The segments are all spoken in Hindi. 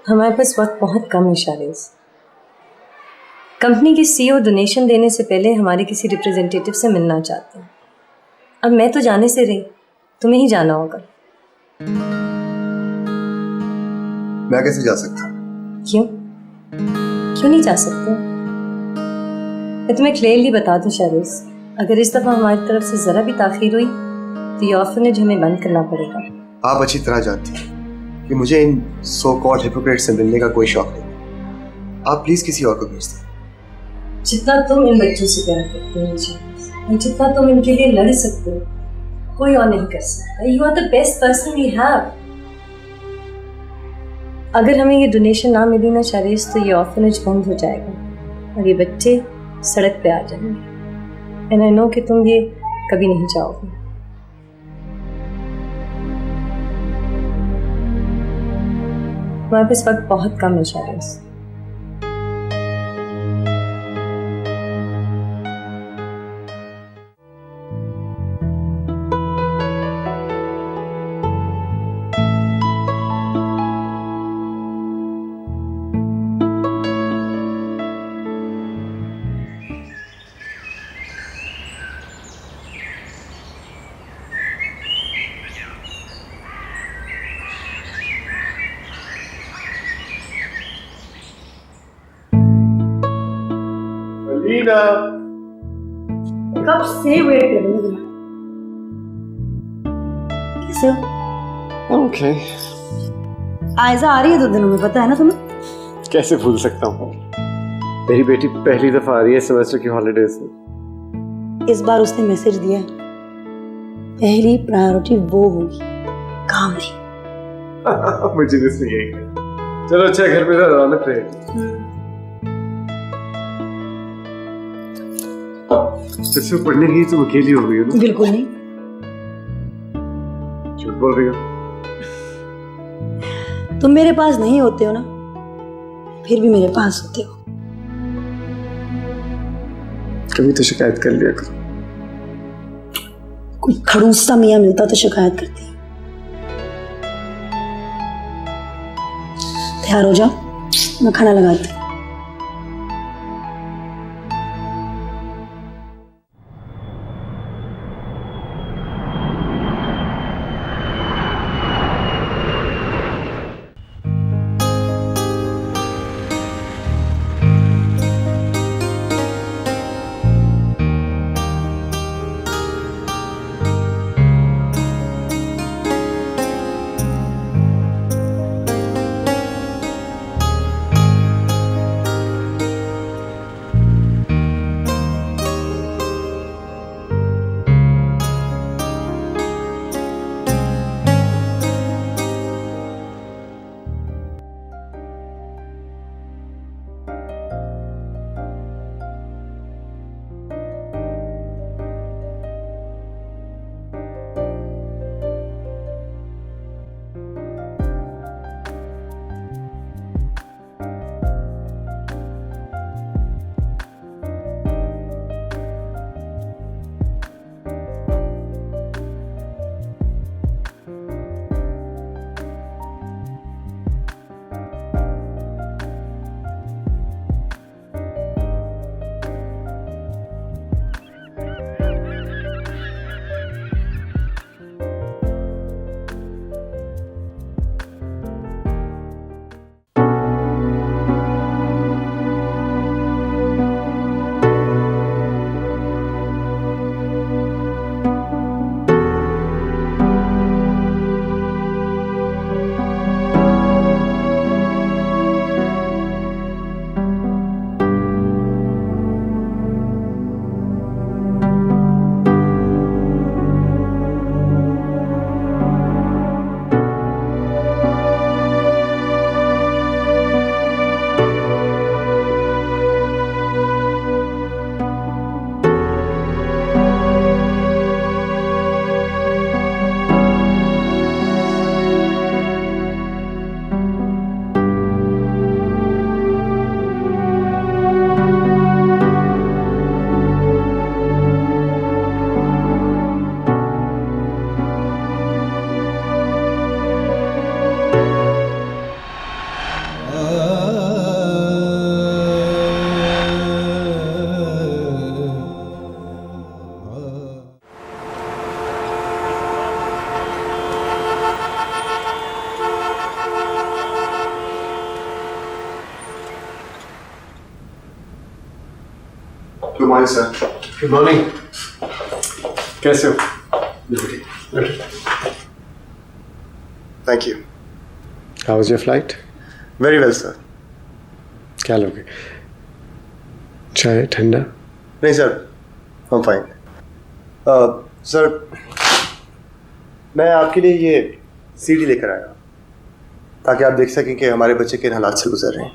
हमारे पास वक्त बहुत कम है शारिस। कंपनी की सीईओ डोनेशन देने से पहले हमारे किसी रिप्रेजेंटेटिव से मिलना चाहते हैं। अब मैं तो जाने से रही, तुम्हें ही जाना होगा। मैं कैसे जा सकता? क्यों नहीं जा सकते? मैं तुम्हें क्लियरली बता दूं शारिस, अगर इस दफा हमारी तरफ से जरा भी ताखीर हुई तो ये ऑर्फनेज हमें बंद करना पड़ेगा। आप अच्छी तरह जानती हैं कि मुझे इन सो कॉल्ड हिपोक्रेट से मिलने का कोई शौक नहीं। आप प्लीज किसी और को भेज दें। जितना तुम इन बच्चों से प्यार करते हो और जितना तुम इनके लिए लड़ सकते हो, कोई और नहीं कर सकता। You are the best person we have. अगर हमें ये डोनेशन ना मिली ना शारिस, तो ये ऑर्फनेज बंद हो जाएगा और ये बच्चे सड़क पे आ जाएंगे। एंड आई नो कि तुम ये कभी नहीं चाहोगे। हमारे पास वक्त बहुत कम है शारिस। कब से वेट कर रही हूँ। कैसे हो? ओके। आयजा आ रही है 2 दिनों में, पता है ना तुम्हें? कैसे भूल सकता हूँ? मेरी बेटी पहली दफा आ रही है सेमेस्टर की हॉलीडेज में। इस बार उसने मैसेज दिया है, पहली प्रायोरिटी वो होगी, काम नहीं। मुझे भी इसमें यही है। चलो अच्छा, घर में रौनक रहेगी। तो पढ़ने की तुम अकेली हो गई हो ना? बिल्कुल नहीं। झूठ बोल रही हो। तुम मेरे पास नहीं होते हो ना, फिर भी मेरे पास होते हो। कभी तो शिकायत कर लिया करो। कोई खड़ूस सा मियां मिलता तो शिकायत करती। तैयार हो जाओ, मैं खाना लगाती हूँ। Good morning sir. Good morning. कैसे हो? Thank you. How was your flight? Very well sir. क्या लोगे? चाय ठंडा? नहीं sir, I am fine. Sir, मैं आपके लिए ये सीडी लेकर आया ताकि आप देख सकें कि हमारे बच्चे किन हालात से गुजर रहे हैं।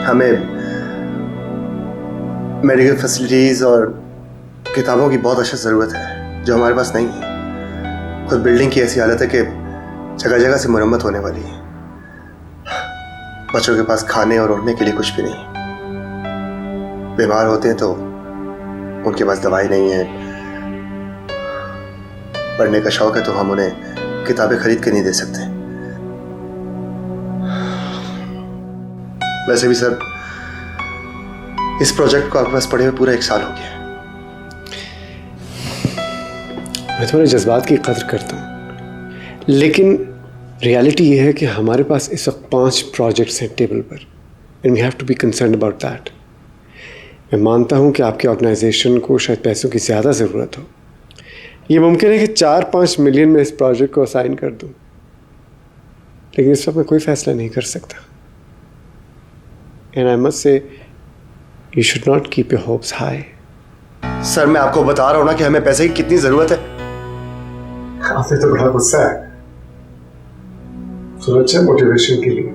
हमें मेडिकल फैसिलिटीज़ और किताबों की बहुत अच्छा ज़रूरत है जो हमारे पास नहीं है। खुद बिल्डिंग की ऐसी हालत है कि जगह जगह से मरम्मत होने वाली है। बच्चों के पास खाने और ओढ़ने के लिए कुछ भी नहीं। बीमार होते हैं तो उनके पास दवाई नहीं है। पढ़ने का शौक है तो हम उन्हें किताबें खरीद के नहीं दे सकते। वैसे भी सर, इस प्रोजेक्ट को आपके पास पढ़े हुए पूरा 1 साल हो गया है। मैं तुम्हारे जज्बात की कदर करता हूँ, लेकिन रियलिटी ये है कि हमारे पास इस वक्त 5 प्रोजेक्ट्स हैं टेबल पर, and we have to be concern about that. मैं मानता हूँ कि आपकी ऑर्गेनाइजेशन को शायद पैसों की ज़्यादा ज़रूरत हो। ये मुमकिन है कि 4-5 मिलियन में इस प्रोजेक्ट को असाइन कर दूँ, लेकिन इस वक्त मैं कोई फैसला नहीं कर सकता। And I must say you should not keep your hopes high. Sir, मैं आपको बता रहा हूँ ना कि हमें पैसे की कितनी ज़रूरत है। आपने तो बड़ा गुस्सा है। तो अच्छा मोटिवेशन के लिए।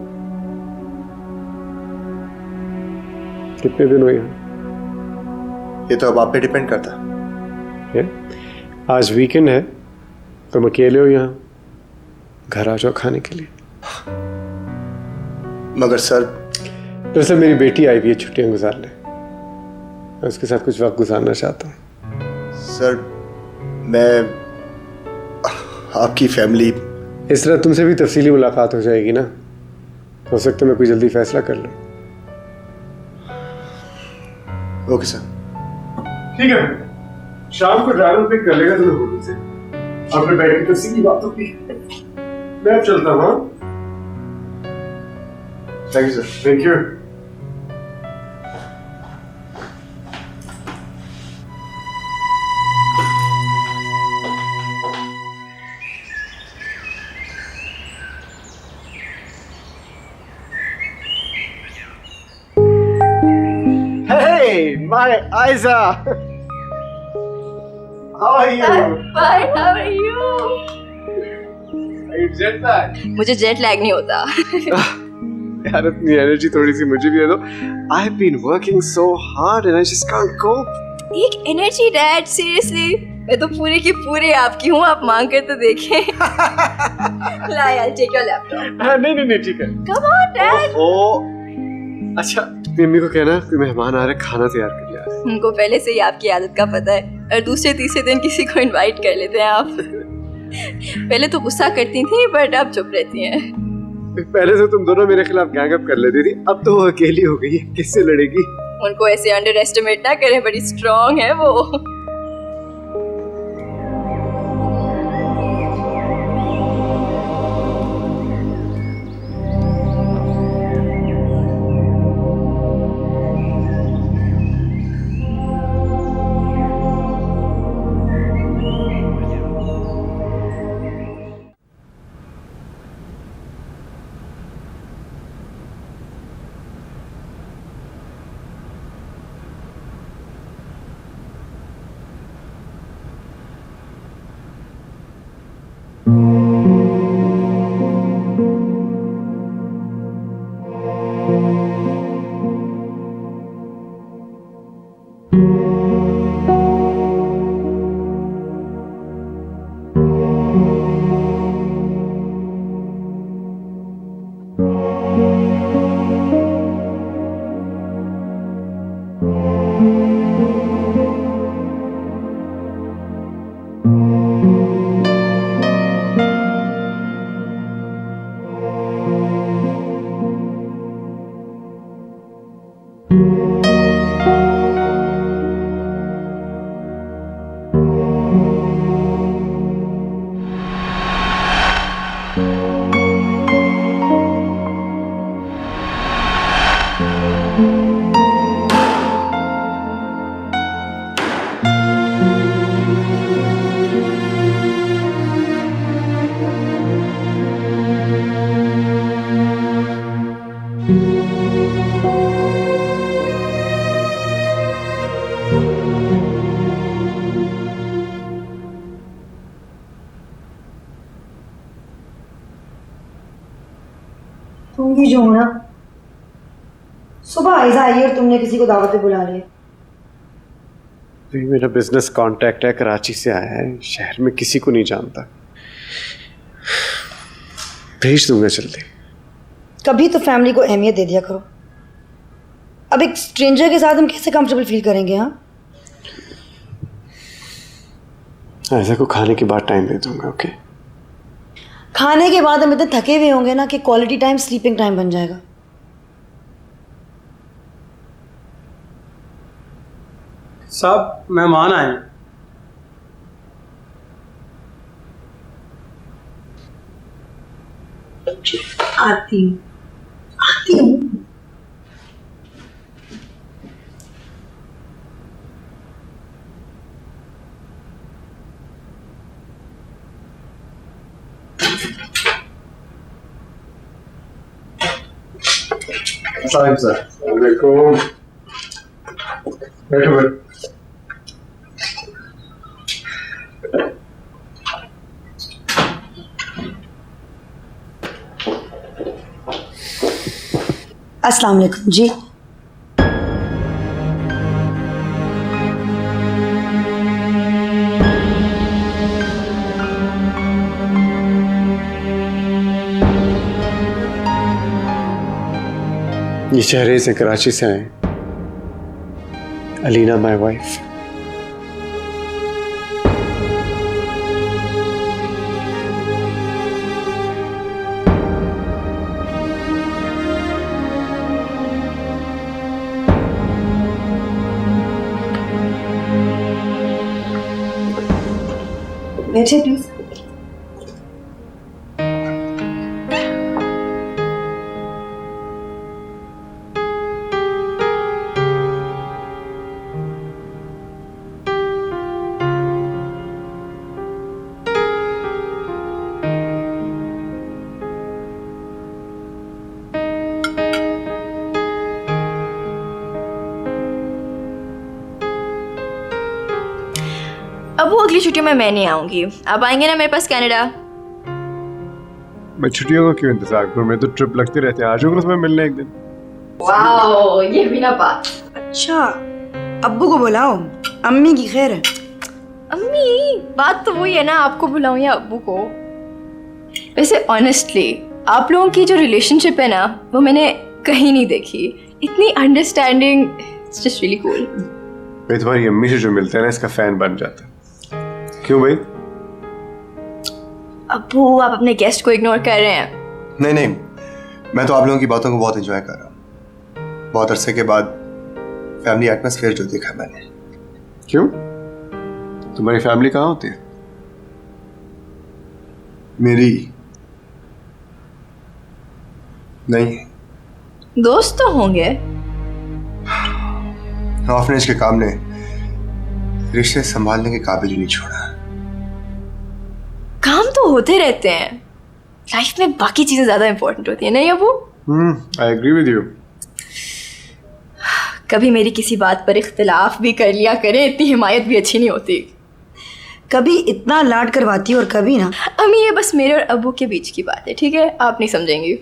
कितने दिन हुए यहाँ? ये तो अब आप पे डिपेंड करता है। आज वीकेंड है, तुम अकेले हो यहाँ, घर आ जाओ खाने के लिए। मगर सर, दरअसल मेरी बेटी आई हुई है छुट्टियाँ गुजारने, मैं उसके साथ कुछ वक्त गुजारना चाहता हूँ। सर, मैं आपकी फैमिली। इस तरह तुमसे भी तफसीली मुलाकात हो जाएगी ना, हो सकता है मैं कोई जल्दी फैसला कर लूँ। Okay sir. ठीक है, शाम को ड्राइवर पिक कर लेगा तुम्हें होटल से। आपने बैठ के तफसीली बात होती है। मैं अब चलता हूँ। Thank you sir. Thank you. Hey, my Aiza. How are you? Fine, how are you? Are you jet lag? मुझे जेट लैग नहीं होता। यार अपनी एनर्जी थोड़ी सी मुझे भी दे दो। I've been working so hard and I just can't cope. एक एनर्जी डैड, सीरियसली मैं तो पूरे की पूरे आपकी हूँ, आप मांग कर तो देखें। ला यार, टेक योर लैपटॉप। नहीं ठीक है। Come on dad. ओ अच्छा, मम्मी को कहना कोई मेहमान आ रहे, खाना तैयार कर लिया। उनको पहले से ही आपकी आदत का पता है, और दूसरे तीसरे दिन किसी को इनवाइट कर लेते हैं आप। पहले तो गुस्सा करती थी, बट अब चुप रहती हैं। पहले तो तुम दोनों मेरे खिलाफ गैंग अप कर लेती थी, अब तो वो अकेली हो गई है, किससे लड़ेगी? उनको ऐसे अंडर एस्टिमेट ना करें, बड़ी स्ट्रांग है वो। तुम ही जो हो ना, सुबह आयजा आई और तुमने किसी को दावत पे बुला लिया। तो ये मेरा बिजनेस कांटेक्ट है, कराची से आया है, शहर में किसी को नहीं जानता। भेज दूंगा जल्दी। कभी तो फैमिली को अहमियत दे दिया करो। अब एक स्ट्रेंजर के साथ हम कैसे कंफर्टेबल फील करेंगे? हाँ, ऐसा को खाने के बाद टाइम दे दूंगा। ओके, खाने के बाद हम इतने थके हुए होंगे ना कि क्वालिटी टाइम स्लीपिंग टाइम बन जाएगा। सब मेहमान आए हैं। आती हूँ। अस्सलाम वालेकुम। बैठो बैठो। अस्सलाम वालेकुम जी। ये शहरे से कराची से आए। Alina my wife. बैठे प्लीज। अब वो अगली छुट्टियों में मैं नहीं आऊंगी। आप आएंगे ना मेरे पास कनाडा? मैं छुट्टियों का क्यों इंतजार करूं? मैं तो ट्रिप लगते रहते हैं। आ जाऊंगा तुम्हें मिलने एक दिन। वाओ, ये भी ना बात। अच्छा, अब्बू को बुलाओ, अम्मी की खैर है। अम्मी, बात तो वही है ना, आपको बुलाऊं या अब्बू को? वैसे ऑनेस्टली आप लोगों की जो रिलेशनशिप है ना, वो मैंने कहीं नहीं देखी। इतनी understanding, it's just really cool. मैं तुम्हारी अम्मी से जो मिलता है ना, इसका फैन बन जाता है। क्यों भाई? अब्बू, आप अपने गेस्ट को इग्नोर कर रहे हैं। नहीं नहीं, मैं तो आप लोगों की बातों को बहुत एंजॉय कर रहा हूँ। बहुत अरसे के बाद फैमिली एटमॉस्फेयर जो देखा मैंने। क्यों? तुम्हारी फैमिली कहाँ होती है? मेरी नहीं, दोस्त तो होंगे। ऑर्फनेज के काम ने रिश्ते संभालने के काबिल ही नहीं छोड़ा। काम तो होते रहते हैं, लाइफ में बाकी चीजें ज्यादा इंपॉर्टेंट होती है, नहीं Abu? I agree with you. कभी मेरी किसी बात पर इख्तिलाफ भी कर लिया करें, इतनी हिमायत भी अच्छी नहीं होती। कभी इतना लाड करवाती और कभी ना। अम्मी, ये बस मेरे और अबू के बीच की बात है, ठीक है? आप नहीं समझेंगी।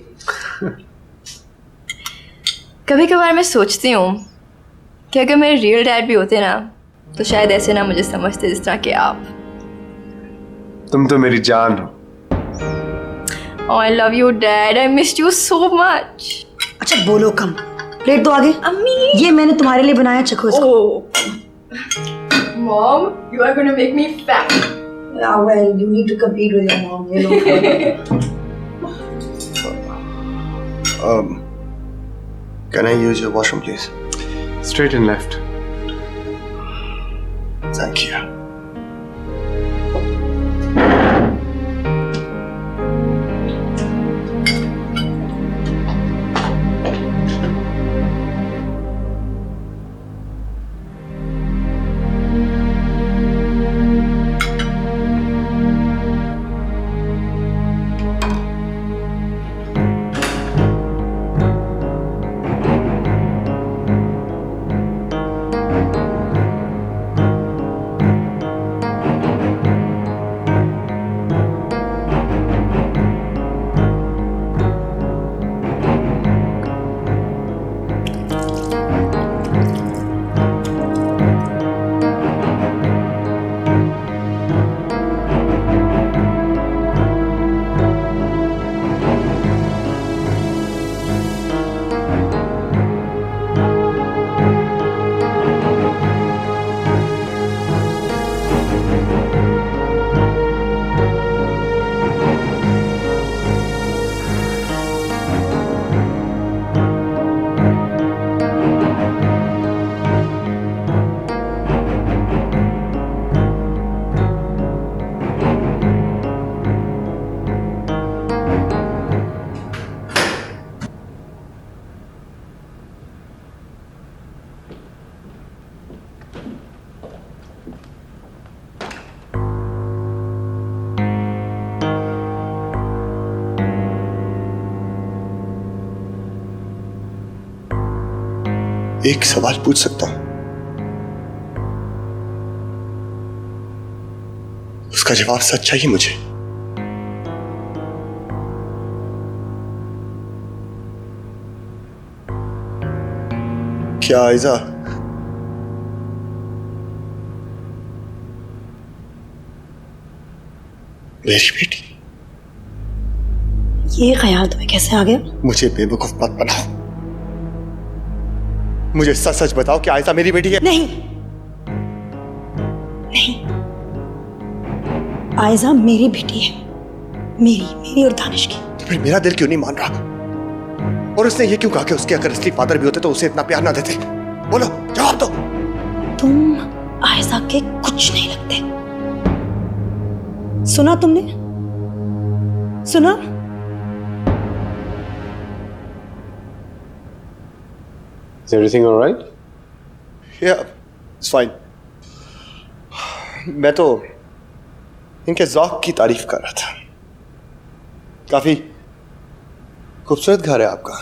कभी कभार मैं सोचती हूँ कि अगर मेरे रियल डैड भी होते ना, तो शायद ऐसे ना मुझे समझते जिस तरह के आप। तुम तो मेरी जान हो। Oh, I love you, Dad. I missed you so much. अच्छा बोलो कम, प्लेट दो आगे। अम्मी, ये मैंने तुम्हारे लिए बनाया, चखो इसको। oh, Mom, you are going to make me fat. Yeah, well, you need to compete with your mom, you know. Can I use your washroom, please? Straight and left. Thank you. एक सवाल पूछ सकता हूं? उसका जवाब सच चाहिए मुझे। क्या आयजा मेरी बेटी? ये ख्याल तुम्हें कैसे आ गया? मुझे बेवकूफ मत बनाओ। मुझे सच सच बताओ कि आयजा मेरी बेटी है? नहीं नहीं, आयजा मेरी बेटी है, मेरी और दानिश की। तो फिर मेरा दिल क्यों नहीं मान रहा? और उसने ये क्यों कहा कि उसके अगर असली फादर भी होते तो उसे इतना प्यार ना देते? बोलो, जवाब दो। तुम आयजा के कुछ नहीं लगते। सुना तुमने? सुना? Is everything all right? Yeah, it's fine. मैं तो इनके ज़ौक़ की तारीफ कर रहा था। काफी खूबसूरत घर है आपका।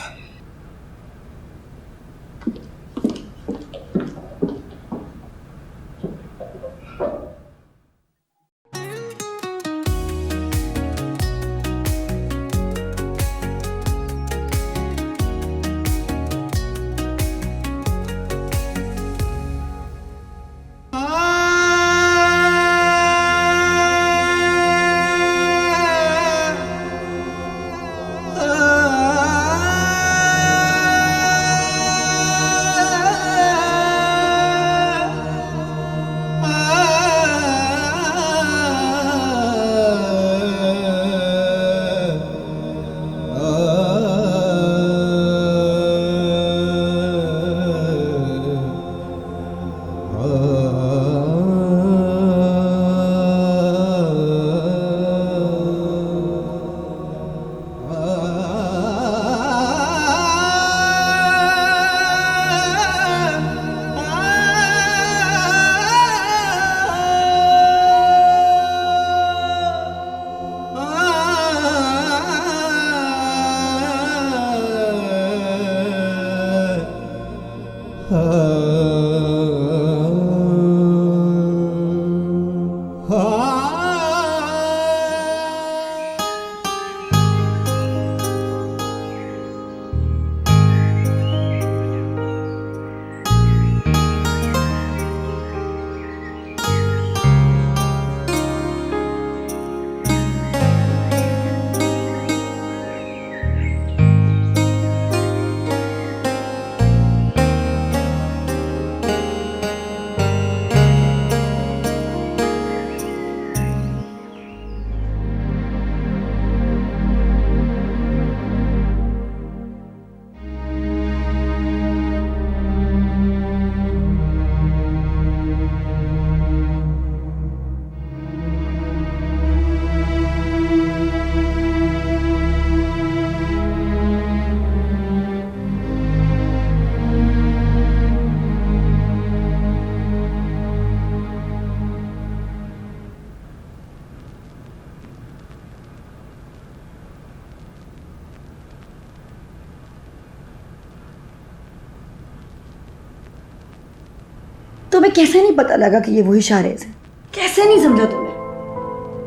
तुम्हें कैसे नहीं पता लगा कि ये वही शाहरेज है? कैसे नहीं समझा तुमने?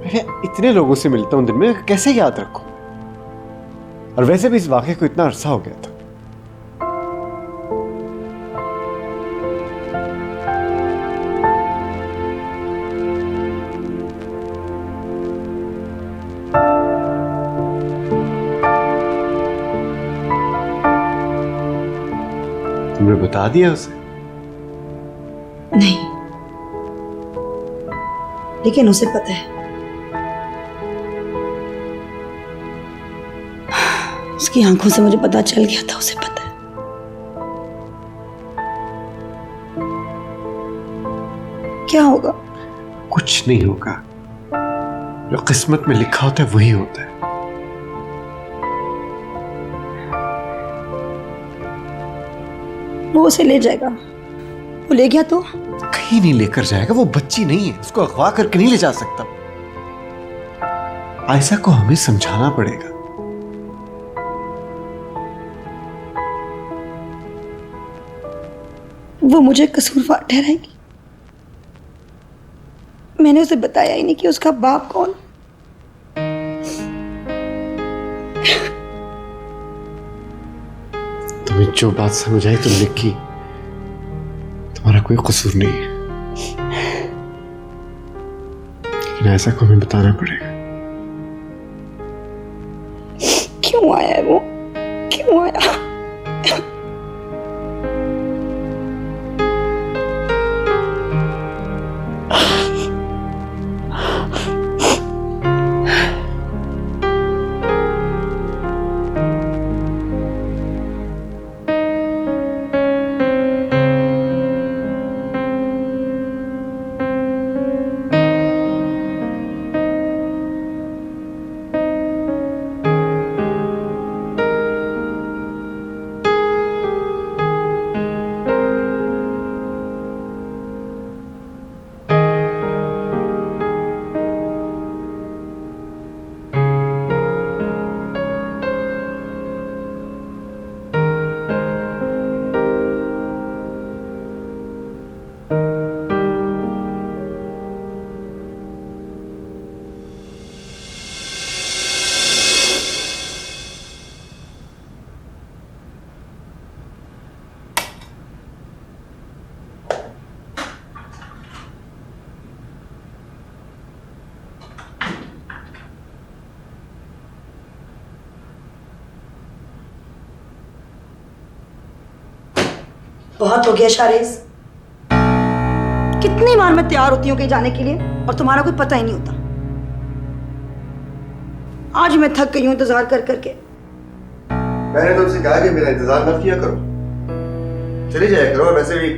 मैं इतने लोगों से मिलता हूं दिन में, कैसे याद रखूं? और वैसे भी इस वाक़े को इतना अरसा हो गया था। तुमने बता दिया उसे? नहीं, लेकिन उसे पता है। उसकी आंखों से मुझे पता चल गया था, उसे पता है। क्या होगा? कुछ नहीं होगा। जो किस्मत में लिखा होता है वही होता है। वो उसे ले जाएगा। वो ले गया तो? कहीं नहीं लेकर जाएगा। वो बच्ची नहीं है, उसको अगवा करके नहीं ले जा सकता। आयशा को हमें समझाना पड़ेगा। वो मुझे कसूरवार ठहराएगी। मैंने उसे बताया ही नहीं कि उसका बाप कौन। तुम्हें जो बात समझ आई तुमने की, तुम्हारा कोई कसूर नहीं है, लेकिन ऐसा को हमें बताना पड़ेगा। क्यों आया है वो? क्यों आया? बहुत हो गया शारेज। कितनी बार मैं तैयार होती हूँ कहीं जाने के लिए और तुम्हारा कोई पता ही नहीं होता। आज मैं थक गई हूँ इंतजार कर करके। मैंने तुमसे कहा कि मेरा इंतजार मत किया करो, चली जाया करो। और वैसे भी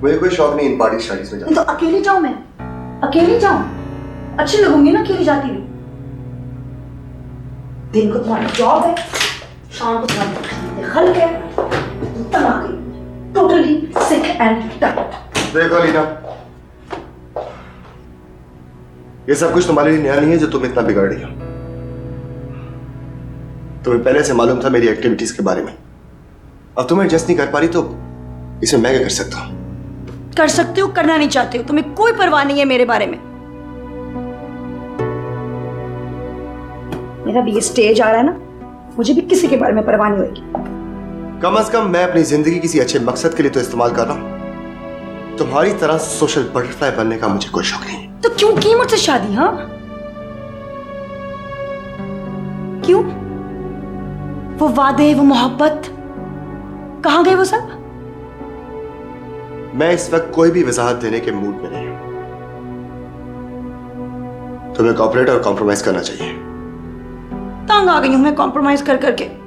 मुझे कोई शौक नहीं इन पार्टी शादी में जाने। तो अकेली जाऊं मैं? अकेली जाऊं? अच्छी लगूंगी ना अकेली जाती हुई। दिन को तुम्हारा जॉब है, शाम को तुम्हारी खल्क है। तब आ गई टोटली सिक एंड टायर्ड। देखो लीना, ये सब कुछ तुम्हारे लिए नया नहीं है जो तुम इतना बिगाड़ रही हो। तुम्हें पहले से मालूम था मेरी एक्टिविटीज के बारे में। अब तुम्हें एडजस्ट नहीं कर पा रही तो इसमें मैं क्या कर सकता हूं? कर सकते हो, करना नहीं चाहते हो। तुम्हें कोई परवाह नहीं है मेरे बारे में। मेरा भी ये स्टेज आ रहा है ना, मुझे भी किसी के बारे में परवाह नहीं होगी। कम से कम मैं अपनी जिंदगी किसी अच्छे मकसद के लिए तो इस्तेमाल कर रहा हूं। तुम्हारी तरह सोशल बटरफ्लाई बनने का मुझे कोई शौक नहीं। तो क्यों की मुझसे शादी? हाँ क्यों? वो वादे, वो मोहब्बत कहां गए वो सब? मैं इस वक्त कोई भी वजाहत देने के मूड में नहीं हूं। तुम्हें कॉपरेट और कॉम्प्रोमाइज करना चाहिए। तंग आ गई हूं मैं कॉम्प्रोमाइज कर करके।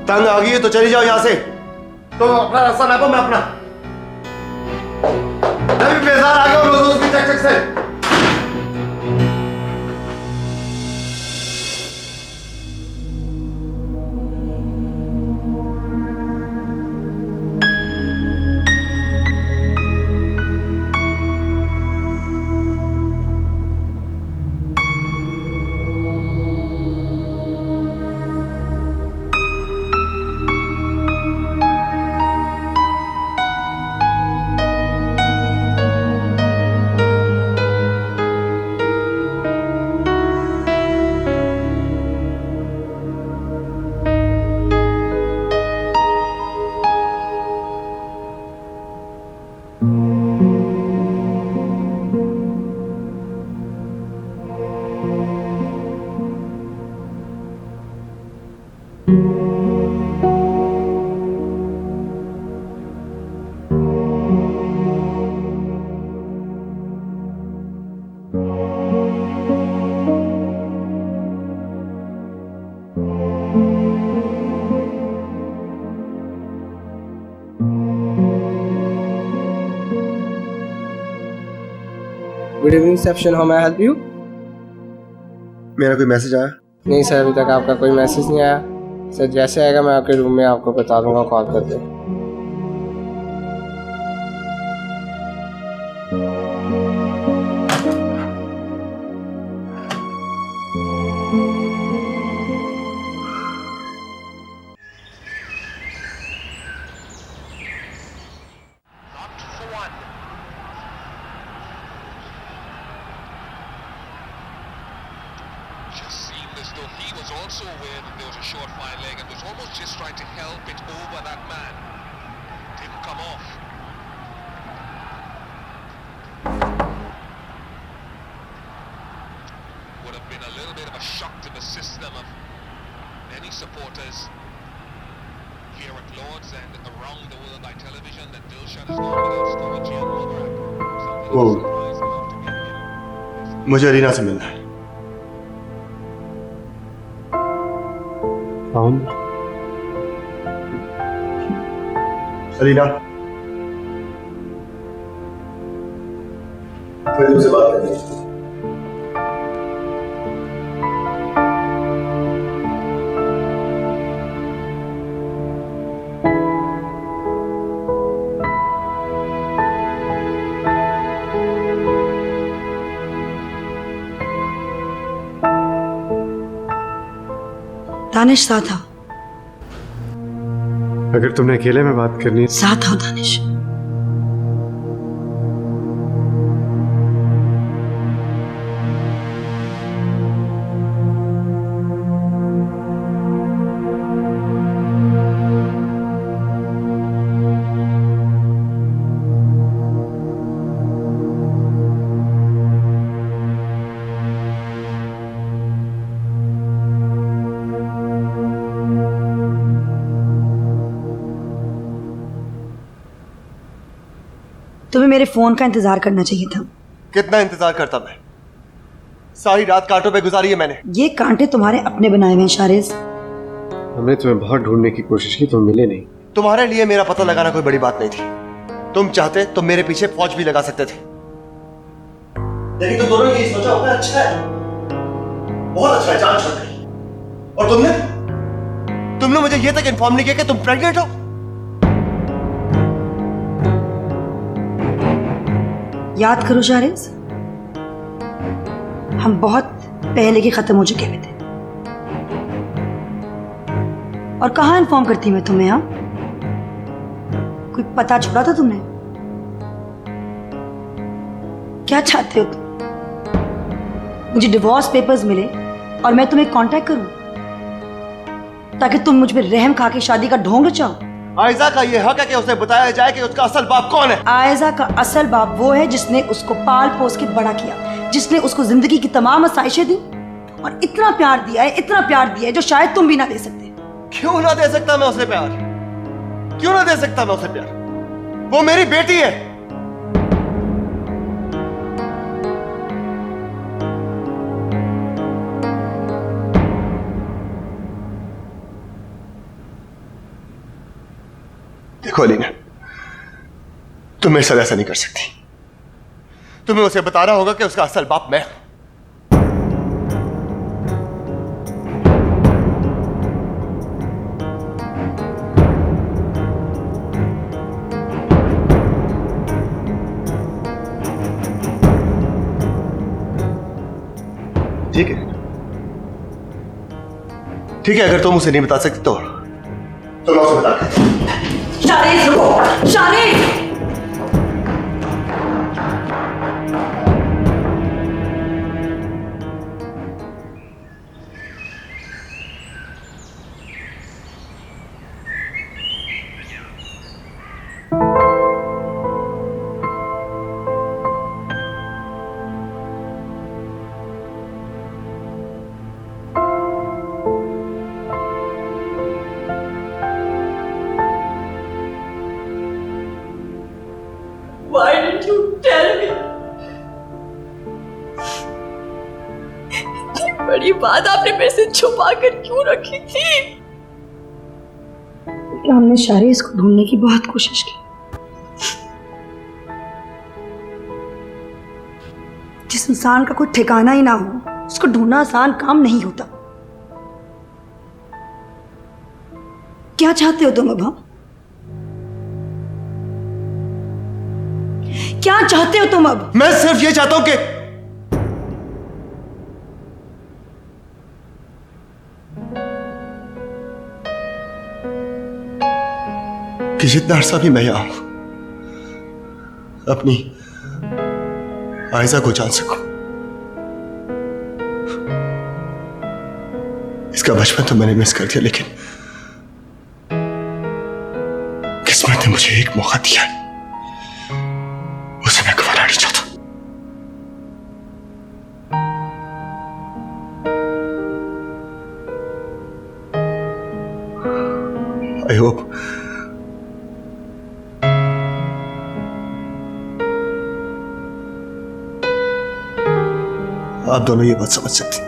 तंग आ गई है तो चली जाओ यहां से। तुम अपना रास्ता नापो, मैं अपना। मैं भी बेजार आ गया हूं रोज रोज की चक-चक से। Good evening reception, how may I help you? मेरा कोई मैसेज आया? नहीं सर, अभी तक आपका कोई मैसेज नहीं आया। सर जैसे आएगा मैं आपके रूम में आपको बता दूंगा कॉल करके। so aware that there was a short fine leg and was almost just trying to help it over that man. Didn't come off. Would have been a little bit of a shock to the system of many supporters here at Lord's and around the world by television that Dilshan has gone without scoring Gian Mubarak. Something Whoa. of a surprise enough to get here. मुझे अलीना से मिलना है। कौन? अलीना, मुझे तुमसे बात करनी है। दानिश साथ आओ, अगर तुमने अकेले में बात करनी है साथ आओ दानिश। तुम्हें मेरे फोन का इंतजार करना चाहिए था। कितना इंतजार करता मैं? सारी रात कांटों पे गुजारी है मैंने। ये कांटे तुम्हारे अपने बनाए हुए हैं शारिस। हमने तुम्हें बहुत ढूंढने की कोशिश की, तुम मिले नहीं। तुम्हारे लिए मेरा पता लगाना कोई बड़ी बात नहीं थी। तुम चाहते तो मेरे पीछे फौज भी लगा सकते थे, लेकिन तुम दोनों ने ये सोचा होगा अच्छा है, बहुत अच्छा है, जान छोड़ गई। और तुमने मुझे ये तक इन्फॉर्म नहीं किया कि तुम प्रेग्नेंट हो। याद करो शारिस, हम बहुत पहले के खत्म हो चुके हुए थे। और कहाँ इन्फॉर्म करती मैं तुम्हें? हाँ, कोई पता छोड़ा था तुमने? क्या चाहते हो तुम? मुझे डिवोर्स पेपर्स मिले और मैं तुम्हें कांटेक्ट करूं ताकि तुम मुझ पे रहम खा के शादी का ढोंग रचाओ? आयजा का ये हक है कि उसे बताया जाए कि उसका असल बाप कौन है। आयजा का असल बाप वो है जिसने उसको पाल पोस के बड़ा किया, जिसने उसको जिंदगी की तमाम आसाइशें दी और इतना प्यार दिया है, इतना प्यार दिया है जो शायद तुम भी ना दे सकते। क्यों ना दे सकता मैं उसे प्यार? क्यों ना दे सकता मैं उसे प्यार? वो मेरी बेटी है। देखो अलीना, तुम मेरे साथ ऐसा नहीं कर सकती। तुम्हें उसे बताना होगा कि उसका असल बाप मैं हूं। ठीक है, ठीक है, अगर तुम उसे नहीं बता सकते तो मैं उसे बता दूं। शारिस रुको, शारिस! Why did you tell me? इतनी बड़ी बात आपने मेरे से छुपा कर क्यों रखी थी? हमने शारिस को ढूंढने की बहुत कोशिश की। जिस इंसान का कोई ठिकाना ही ना हो, उसको ढूंढना आसान काम नहीं होता। क्या चाहते हो तुम अब? हम क्या चाहते हो तुम अब? मैं सिर्फ ये चाहता हूं कि जितना अरसा भी मैं यहां हूं, अपनी आयजा को जान सकूं। इसका बचपन तो मैंने मिस कर दिया, लेकिन किस्मत ने मुझे एक मौका दिया, उसे मैं गंवाना नहीं चाहता। आई होप आप दोनों ये बात समझ सकते हैं।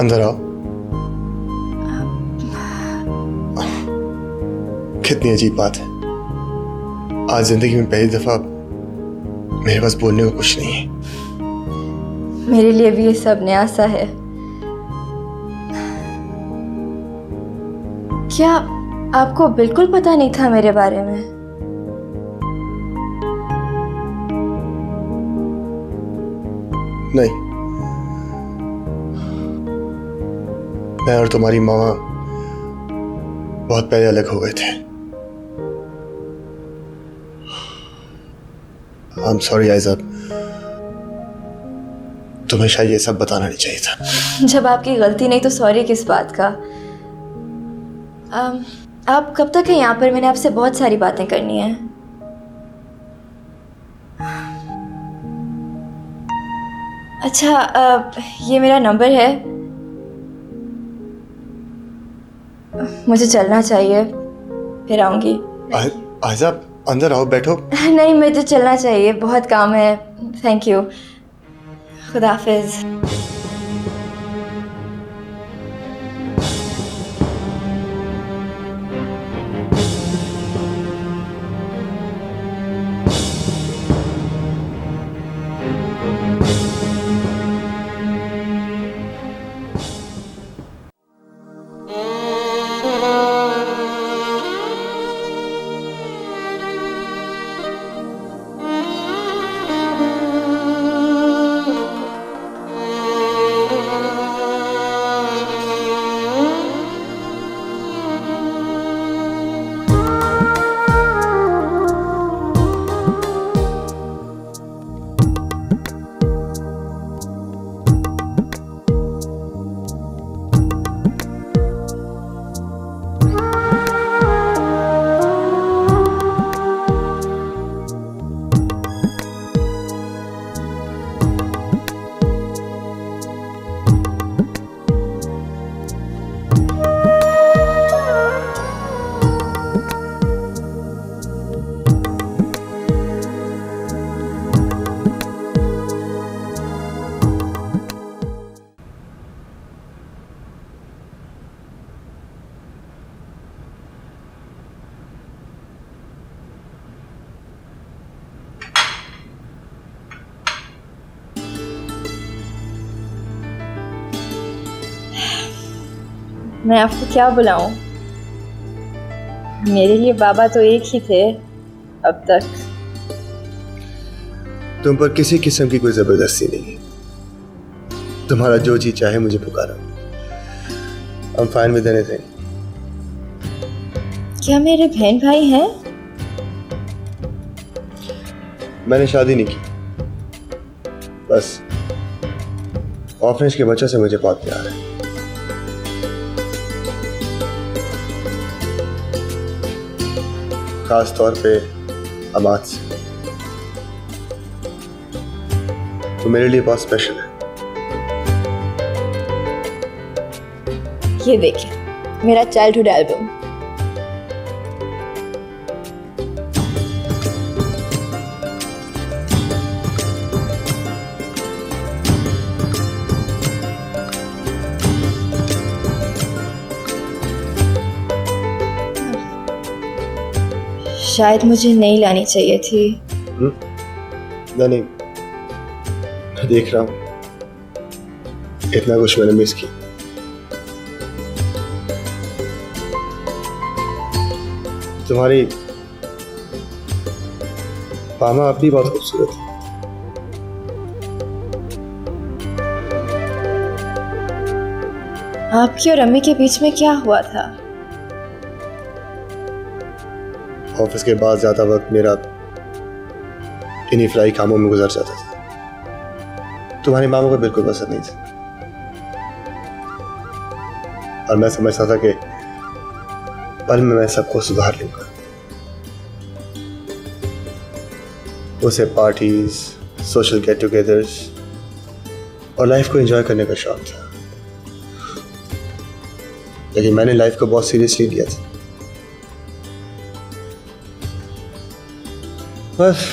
अंदर आओ। कितनी अजीब बात है, आज जिंदगी में पहली दफा मेरे पास बोलने को कुछ नहीं है। मेरे लिए भी ये सब नया सा है। क्या आपको बिल्कुल पता नहीं था मेरे बारे में? नहीं, मैं और तुम्हारी मामा बहुत पहले अलग हो गए थे। I'm sorry आयज़ा, तुम्हें शायद ये सब बताना नहीं चाहिए था। जब आपकी गलती नहीं तो सॉरी किस बात का? आप कब तक हैं यहाँ पर? मैंने आपसे बहुत सारी बातें करनी है। अच्छा, ये मेरा नंबर है। मुझे चलना चाहिए, फिर आऊँगी। आयज़ा अंदर आओ, बैठो। नहीं, मुझे चलना चाहिए, बहुत काम है। थैंक यू, खुदा हाफिज़। मैं आपको क्या बुलाऊं? मेरे लिए बाबा तो एक ही थे अब तक। तुम पर किसी किस्म की कोई जबरदस्ती नहीं है। तुम्हारा जो जी चाहे मुझे पुकारो। I'm fine with anything. क्या मेरे बहन भाई हैं? मैंने शादी नहीं की, बस ऑर्फनेज के बच्चों से मुझे बहुत प्यार है। खास तौर पे अमाद से। वो मेरे लिए बहुत स्पेशल है। ये देखिए मेरा चाइल्डहुड एल्बम। शायद मुझे नहीं लानी चाहिए थी। नहीं, मैं देख रहा हूँ इतना कुछ मैंने मिस किया। तुम्हारी पामा अब भी बहुत खूबसूरत है। आपकी और अम्मी के बीच में क्या हुआ था? ऑफिस के बाद ज्यादा वक्त मेरा इन्हीं फ्लाई कामों में गुजर जाता था। तुम्हारी मामा को बिल्कुल पसंद नहीं था और मैं समझता था कि पल में मैं सबको सुधार लूंगा। उसे पार्टीज, सोशल गेट टुगेदर्स और लाइफ को एंजॉय करने का शौक था, लेकिन मैंने लाइफ को बहुत सीरियसली लिया था। बस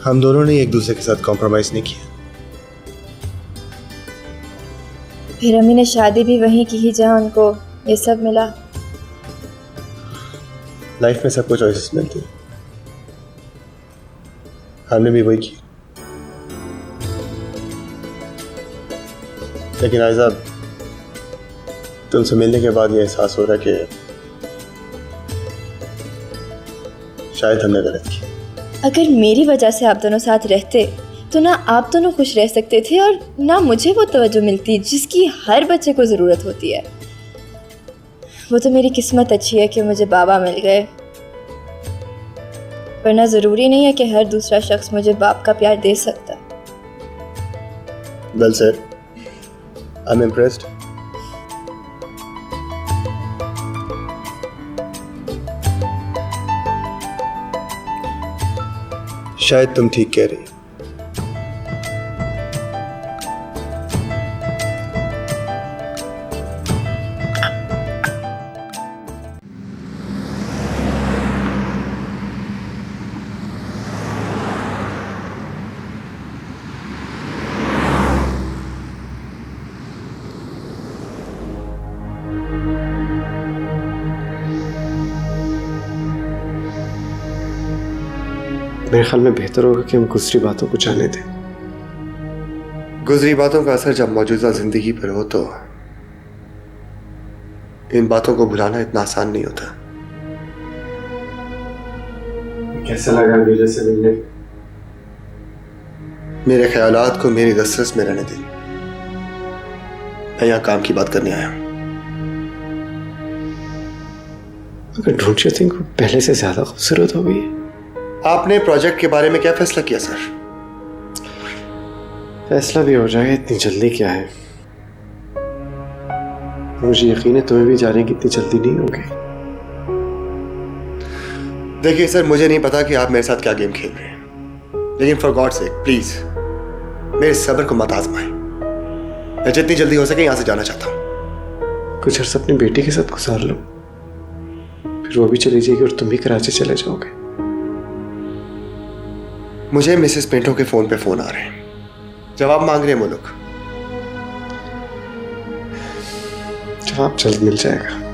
हम दोनों ने एक दूसरे के साथ कॉम्प्रोमाइज नहीं किया। फिर अम्मी ने शादी भी वहीं की ही जहां उनको ये सब मिला। लाइफ में सबको चॉइसेस मिलती हैं, हमने भी वही की। लेकिन आयज़ा, तुमसे मिलने के बाद ये एहसास हो रहा है कि शायद हमने गलत किया। अगर मेरी वजह से आप दोनों साथ रहते तो ना आप दोनों खुश रह सकते थे और ना मुझे वो तवज्जो मिलती जिसकी हर बच्चे को ज़रूरत होती है। वो तो मेरी किस्मत अच्छी है कि मुझे बाबा मिल गए, वरना ज़रूरी नहीं है कि हर दूसरा शख्स मुझे बाप का प्यार दे सकता। Well said. I'm impressed. शायद तुम ठीक कह रही। मेरे ख्याल में बेहतर होगा कि हम गुजरी बातों को जाने दें। गुजरी बातों का असर जब मौजूदा जिंदगी पर हो तो इन बातों को भुलाना इतना आसान नहीं होता। कैसा लगा मेरे से मिलने? मेरे ख्यालात को मेरी दस्तरस में रहने दें। मैं यहाँ काम की बात करने आया हूँ। अगर डोंट यू थिंक वो पहले से ज्यादा खूबसूरत हो गई है? आपने प्रोजेक्ट के बारे में क्या फैसला किया सर? फैसला भी हो जाएगा, इतनी जल्दी क्या है? मुझे यकीन है तुम्हें भी जाने की इतनी जल्दी नहीं होगी। देखिए सर, मुझे नहीं पता कि आप मेरे साथ क्या गेम खेल रहे हैं, लेकिन फॉर गॉड सेक प्लीज मेरे सब्र को मत आजमाएं। मैं जितनी जल्दी हो सके यहाँ से जाना चाहता हूँ। कुछ अर्सा अपनी बेटी के साथ गुजार लो, फिर वो भी चली जाएगी और तुम भी कराची चले जाओगे। मुझे मिसेस पिंटो के फोन पे फोन आ रहे हैं, जवाब मांग रहे हैं वो लोग। जवाब जल्द मिल जाएगा।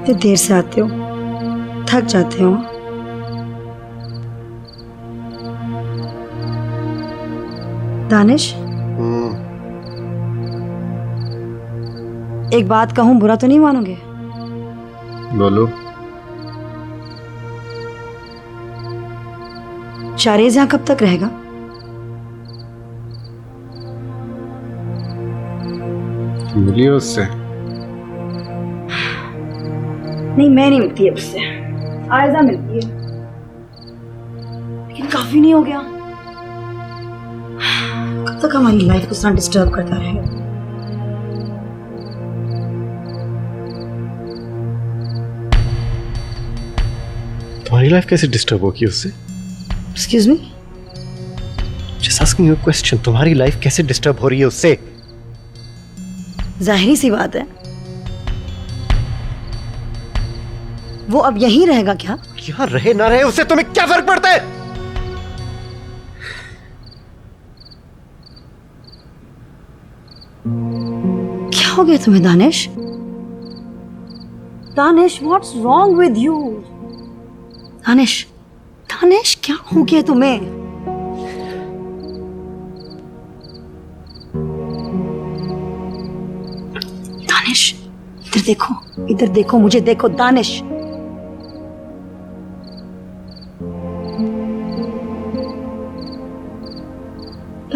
इतनी देर से आते हो, थक जाते हो। दानिश, एक बात कहूं, बुरा तो नहीं मानोगे? बोलो। शारेज यहाँ कब तक रहेगा? मिलिए उससे? नहीं, मैं नहीं मिलती है उससे, आयजा मिलती है। लेकिन काफी नहीं हो गया? कब तक हमारी लाइफ को इतना डिस्टर्ब करता रहेगा? तुम्हारी लाइफ कैसे डिस्टर्ब होगी उससे? Excuse me? Just asking you a question. तुम्हारी लाइफ कैसे डिस्टर्ब हो रही है उससे? जाहिरी सी बात है, वो अब यहीं रहेगा क्या? यहाँ रहे ना रहे उससे तुम्हें क्या फर्क पड़ता है? क्या हो गया तुम्हें Danish? Danish, what's wrong with you? Danish, Danish, क्या हो गया तुम्हें? दानिश, इधर देखो, इधर देखो, मुझे देखो दानिश।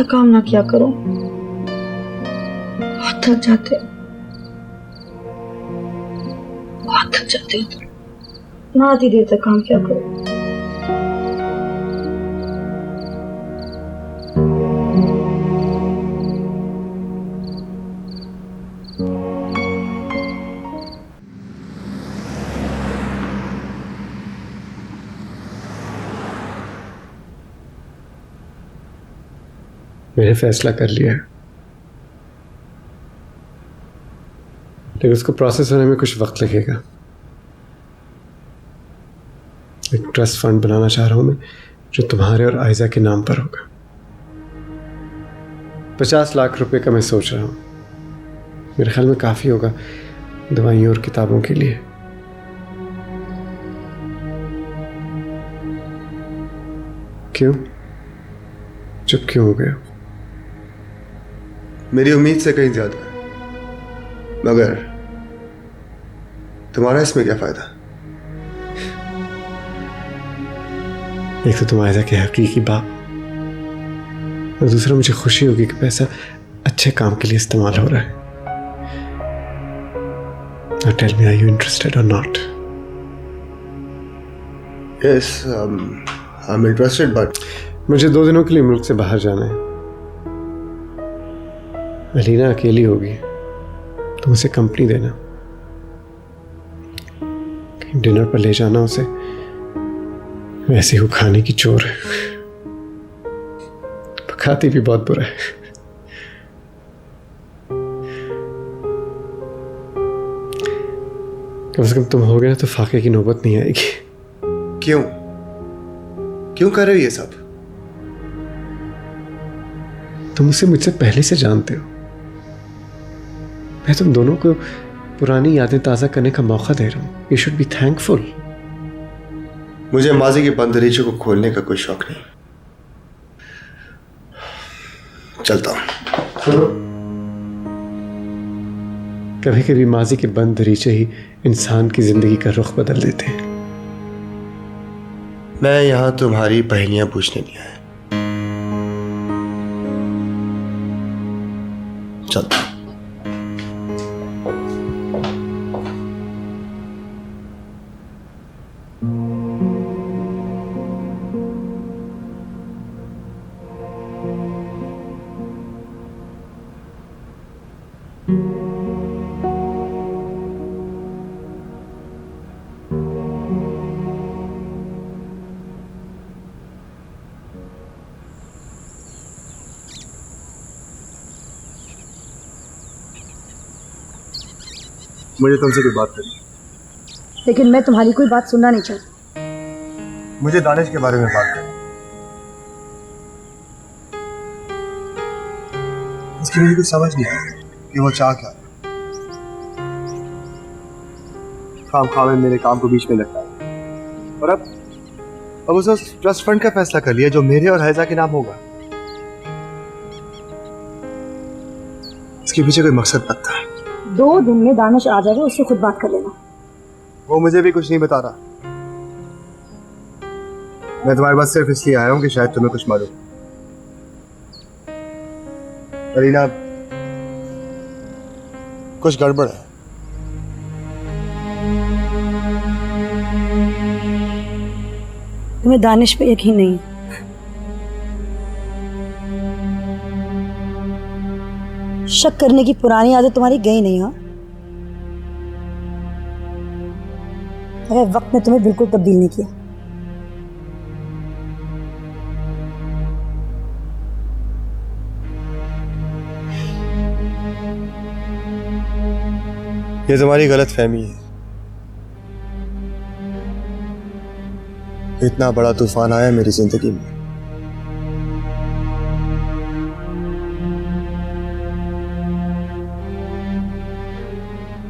काम ना किया करो, बहुत थक जाते हो, बहुत थक जाते हो तुम। ना आधी देर तक काम किया करो। मैंने फैसला कर लिया है, लेकिन उसको प्रोसेस होने में कुछ वक्त लगेगा। एक ट्रस्ट फंड बनाना चाह रहा हूं मैं, जो तुम्हारे और आयजा के नाम पर होगा। 50 लाख रुपए का मैं सोच रहा हूं। मेरे ख्याल में काफी होगा दवाइयों और किताबों के लिए। क्यों? चुप क्यों हो गए? मेरी उम्मीद से कहीं ज्यादा, मगर तुम्हारा इसमें क्या फायदा? एक तो तुम आयजा के हकीकी बाप, और दूसरा मुझे खुशी होगी कि पैसा अच्छे काम के लिए इस्तेमाल हो रहा है। Now tell me, are you interested or not? Yes, I'm interested, but मुझे 2 दिनों के लिए मुल्क से बाहर जाना है। अलीना अकेली होगी, तुम उसे कंपनी देना, डिनर पर ले जाना उसे। वैसे वो खाने की चोर है, पकाती भी बहुत बुरा है। कम से कम तुम हो गए ना तो फाके की नौबत नहीं आएगी। क्यों क्यों कर रहे हो ये सब? तुम उसे मुझसे पहले से जानते हो। मैं तुम दोनों को पुरानी यादें ताज़ा करने का मौका दे रहा हूं। You should be thankful. मुझे माजी के बंद दरीचे को खोलने का कोई शौक नहीं। चलता हूं। कभी कभी माजी के बंद दरीचे ही इंसान की जिंदगी का रुख बदल देते हैं। मैं यहां तुम्हारी पहेलियां पूछने नहीं आया। चलता। मुझे तुमसे कोई बात करनी, लेकिन मैं तुम्हारी कोई बात सुनना नहीं चाहती। मुझे दानिश के बारे में बात करनी। इसकी मुझे कुछ समझ नहीं आ रही कि वो चाह क्या। खामखा में मेरे काम को बीच में लगता है। और अब उसने ट्रस्ट फंड का फैसला कर लिया जो मेरे और हैजा के नाम होगा। इसके पीछे कोई मकसद लगता है। 2 दिन में दानिश आ जाएगा, उससे खुद बात कर लेना। वो मुझे भी कुछ नहीं बता रहा। मैं तुम्हारे पास सिर्फ इसलिए आया हूँ कि शायद तुम्हें कुछ मालूम। अरीना, कुछ गड़बड़ है। तुम्हें दानिश पे यकीन नहीं है। शक करने की पुरानी आदत तुम्हारी गई नहीं। हाँ, अगर वक्त ने तुम्हें बिल्कुल तब्दील नहीं किया। ये तुम्हारी गलत फहमी है। इतना बड़ा तूफान आया मेरी जिंदगी में।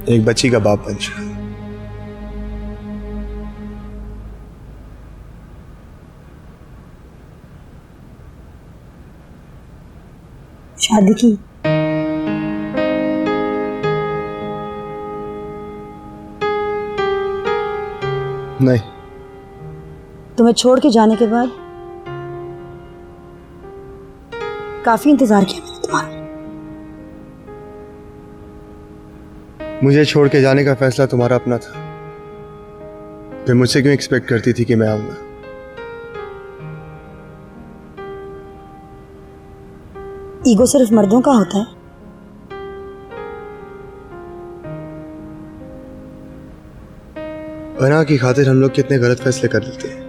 एक बच्ची का बाप बन चुका। शादी की? नहीं। तुम्हें छोड़ के जाने के बाद काफी इंतजार किया मैंने तुम्हारा। मुझे छोड़ के जाने का फैसला तुम्हारा अपना था, फिर मुझसे क्यों एक्सपेक्ट करती थी कि मैं आऊंगा? ईगो सिर्फ मर्दों का होता है। अना की खातिर हम लोग कितने गलत फैसले कर लेते हैं,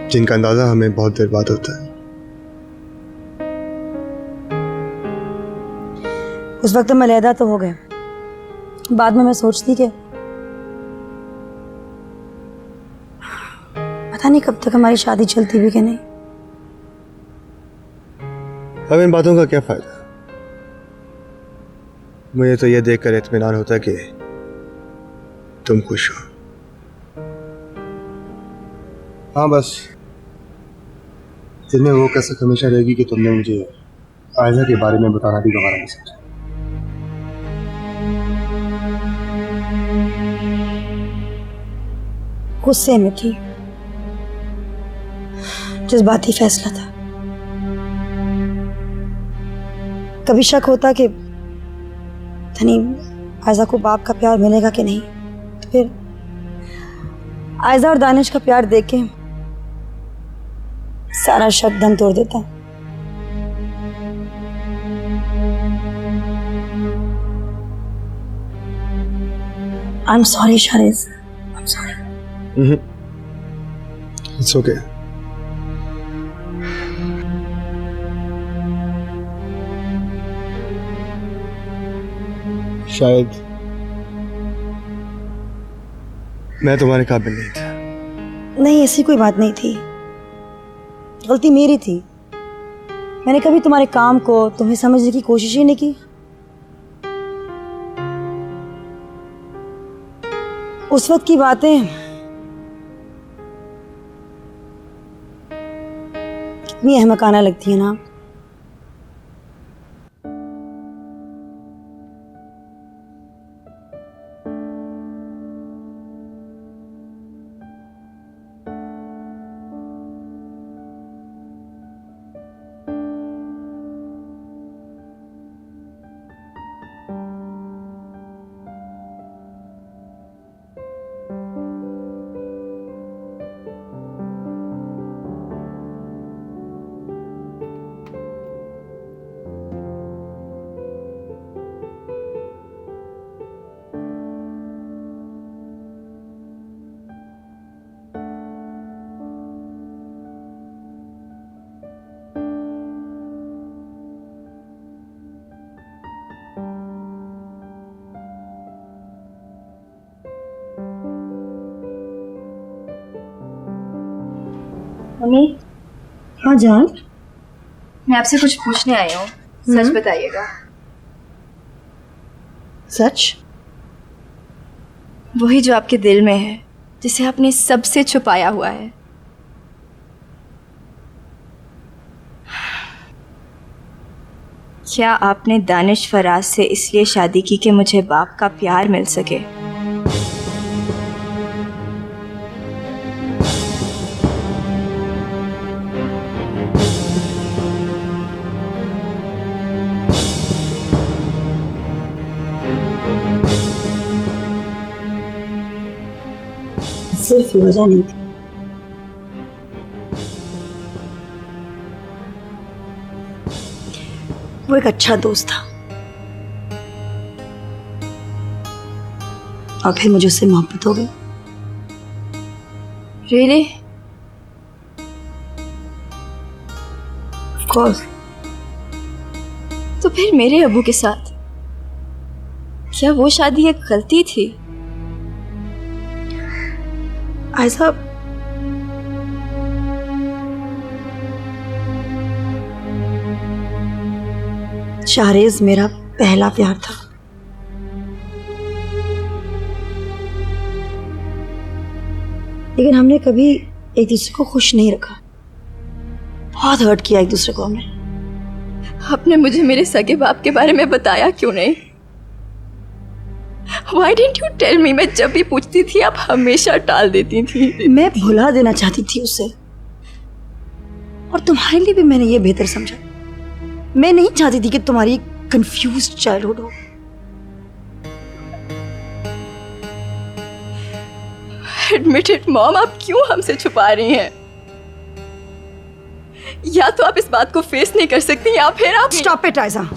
जिनका अंदाजा हमें बहुत देर बाद होता है। उस वक्त हम अलहदा तो हो गए, बाद में मैं सोचती कि पता नहीं कब तक हमारी शादी चलती भी कि नहीं। अब इन बातों का क्या फायदा? मुझे तो यह देखकर इत्मीनान होता कि तुम खुश हो। हाँ, बस दिल में वो कसक हमेशा रहेगी कि तुमने मुझे आयजा के बारे में बताना भी गवारा नहीं समझा। गुस्से में थी, जज्बाती फैसला था। कभी शक होता कि धनी आयजा को बाप का प्यार मिलेगा कि नहीं, तो फिर आयजा और दानिश का प्यार देख के सारा शक दम तोड़ देता। I am sorry Sharis, I am sorry. It's okay. शायद मैं तुम्हारे काबिल नहीं था। नहीं, ऐसी कोई बात नहीं थी, गलती मेरी थी। मैंने कभी तुम्हारे काम को तुम्हें समझने की कोशिश ही नहीं की। उस वक्त की बातें कितनी अहमकाना लगती है ना। मम्मी। हाँ जान, मैं आपसे कुछ पूछने आई हूँ, सच बताइएगा। सच? वही जो आपके दिल में है, जिसे आपने सबसे छुपाया हुआ है। क्या आपने दानिश फराज से इसलिए शादी की कि मुझे बाप का प्यार मिल सके? सिर्फ वजह नहीं थी। वो एक अच्छा दोस्त था और फिर मुझे उससे मोहब्बत हो गई। Really? Of course. तो फिर मेरे अबू के साथ क्या वो शादी एक गलती थी? ऐसा शाहरेज मेरा पहला प्यार था। लेकिन हमने कभी एक दूसरे को खुश नहीं रखा। बहुत हर्ट किया एक दूसरे को हमने। आपने मुझे मेरे सगे बाप के बारे में बताया क्यों नहीं? Why didn't you tell me? मैं जब भी पूछती थी आप हमेशा टाल देती थी। मैं भुला देना चाहती थी उसे, और तुम्हारे लिए भी मैंने ये बेहतर समझा। मैं नहीं चाहती थी कि तुम्हारी कंफ्यूज्ड चाइल्डहुड हो। Admit it, मॉम, आप क्यों हमसे छुपा रही हैं? या तो आप इस बात को फेस नहीं कर सकती या फिर आप stop it Aiza.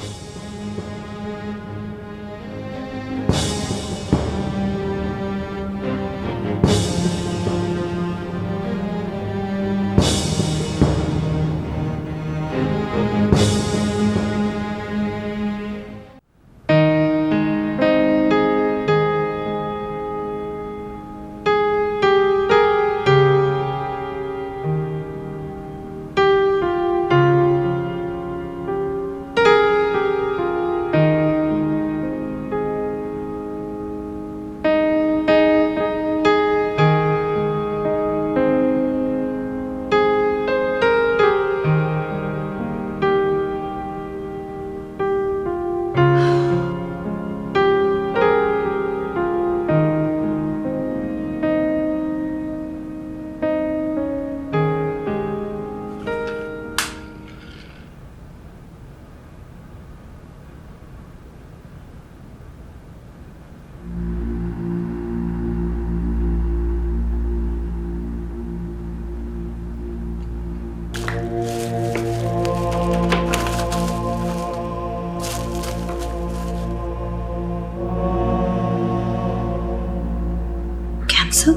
Cancer?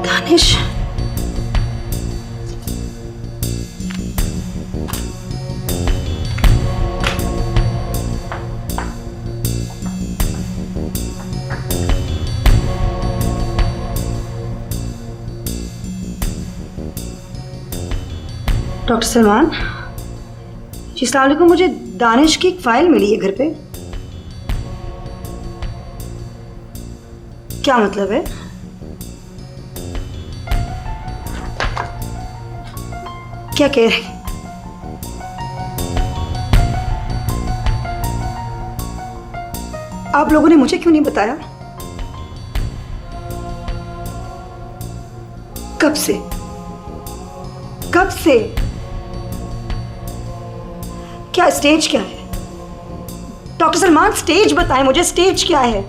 Danish, doctor Salman ji, अस्सलाम वालेकुम। मुझे दानिश की एक फाइल मिली है घर पे। क्या मतलब है? क्या कह रहे हैं? आप लोगों ने मुझे क्यों नहीं बताया? कब से? कब से? क्या स्टेज क्या है? डॉक्टर सलमान, स्टेज बताएं मुझे, स्टेज क्या है?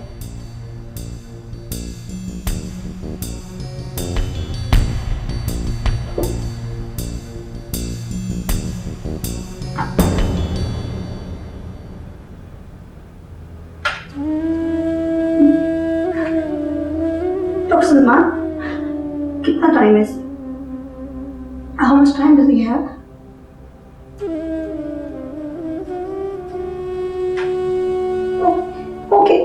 डॉक्टर सलमान, कितना टाइम है? How much time does he have? Okay.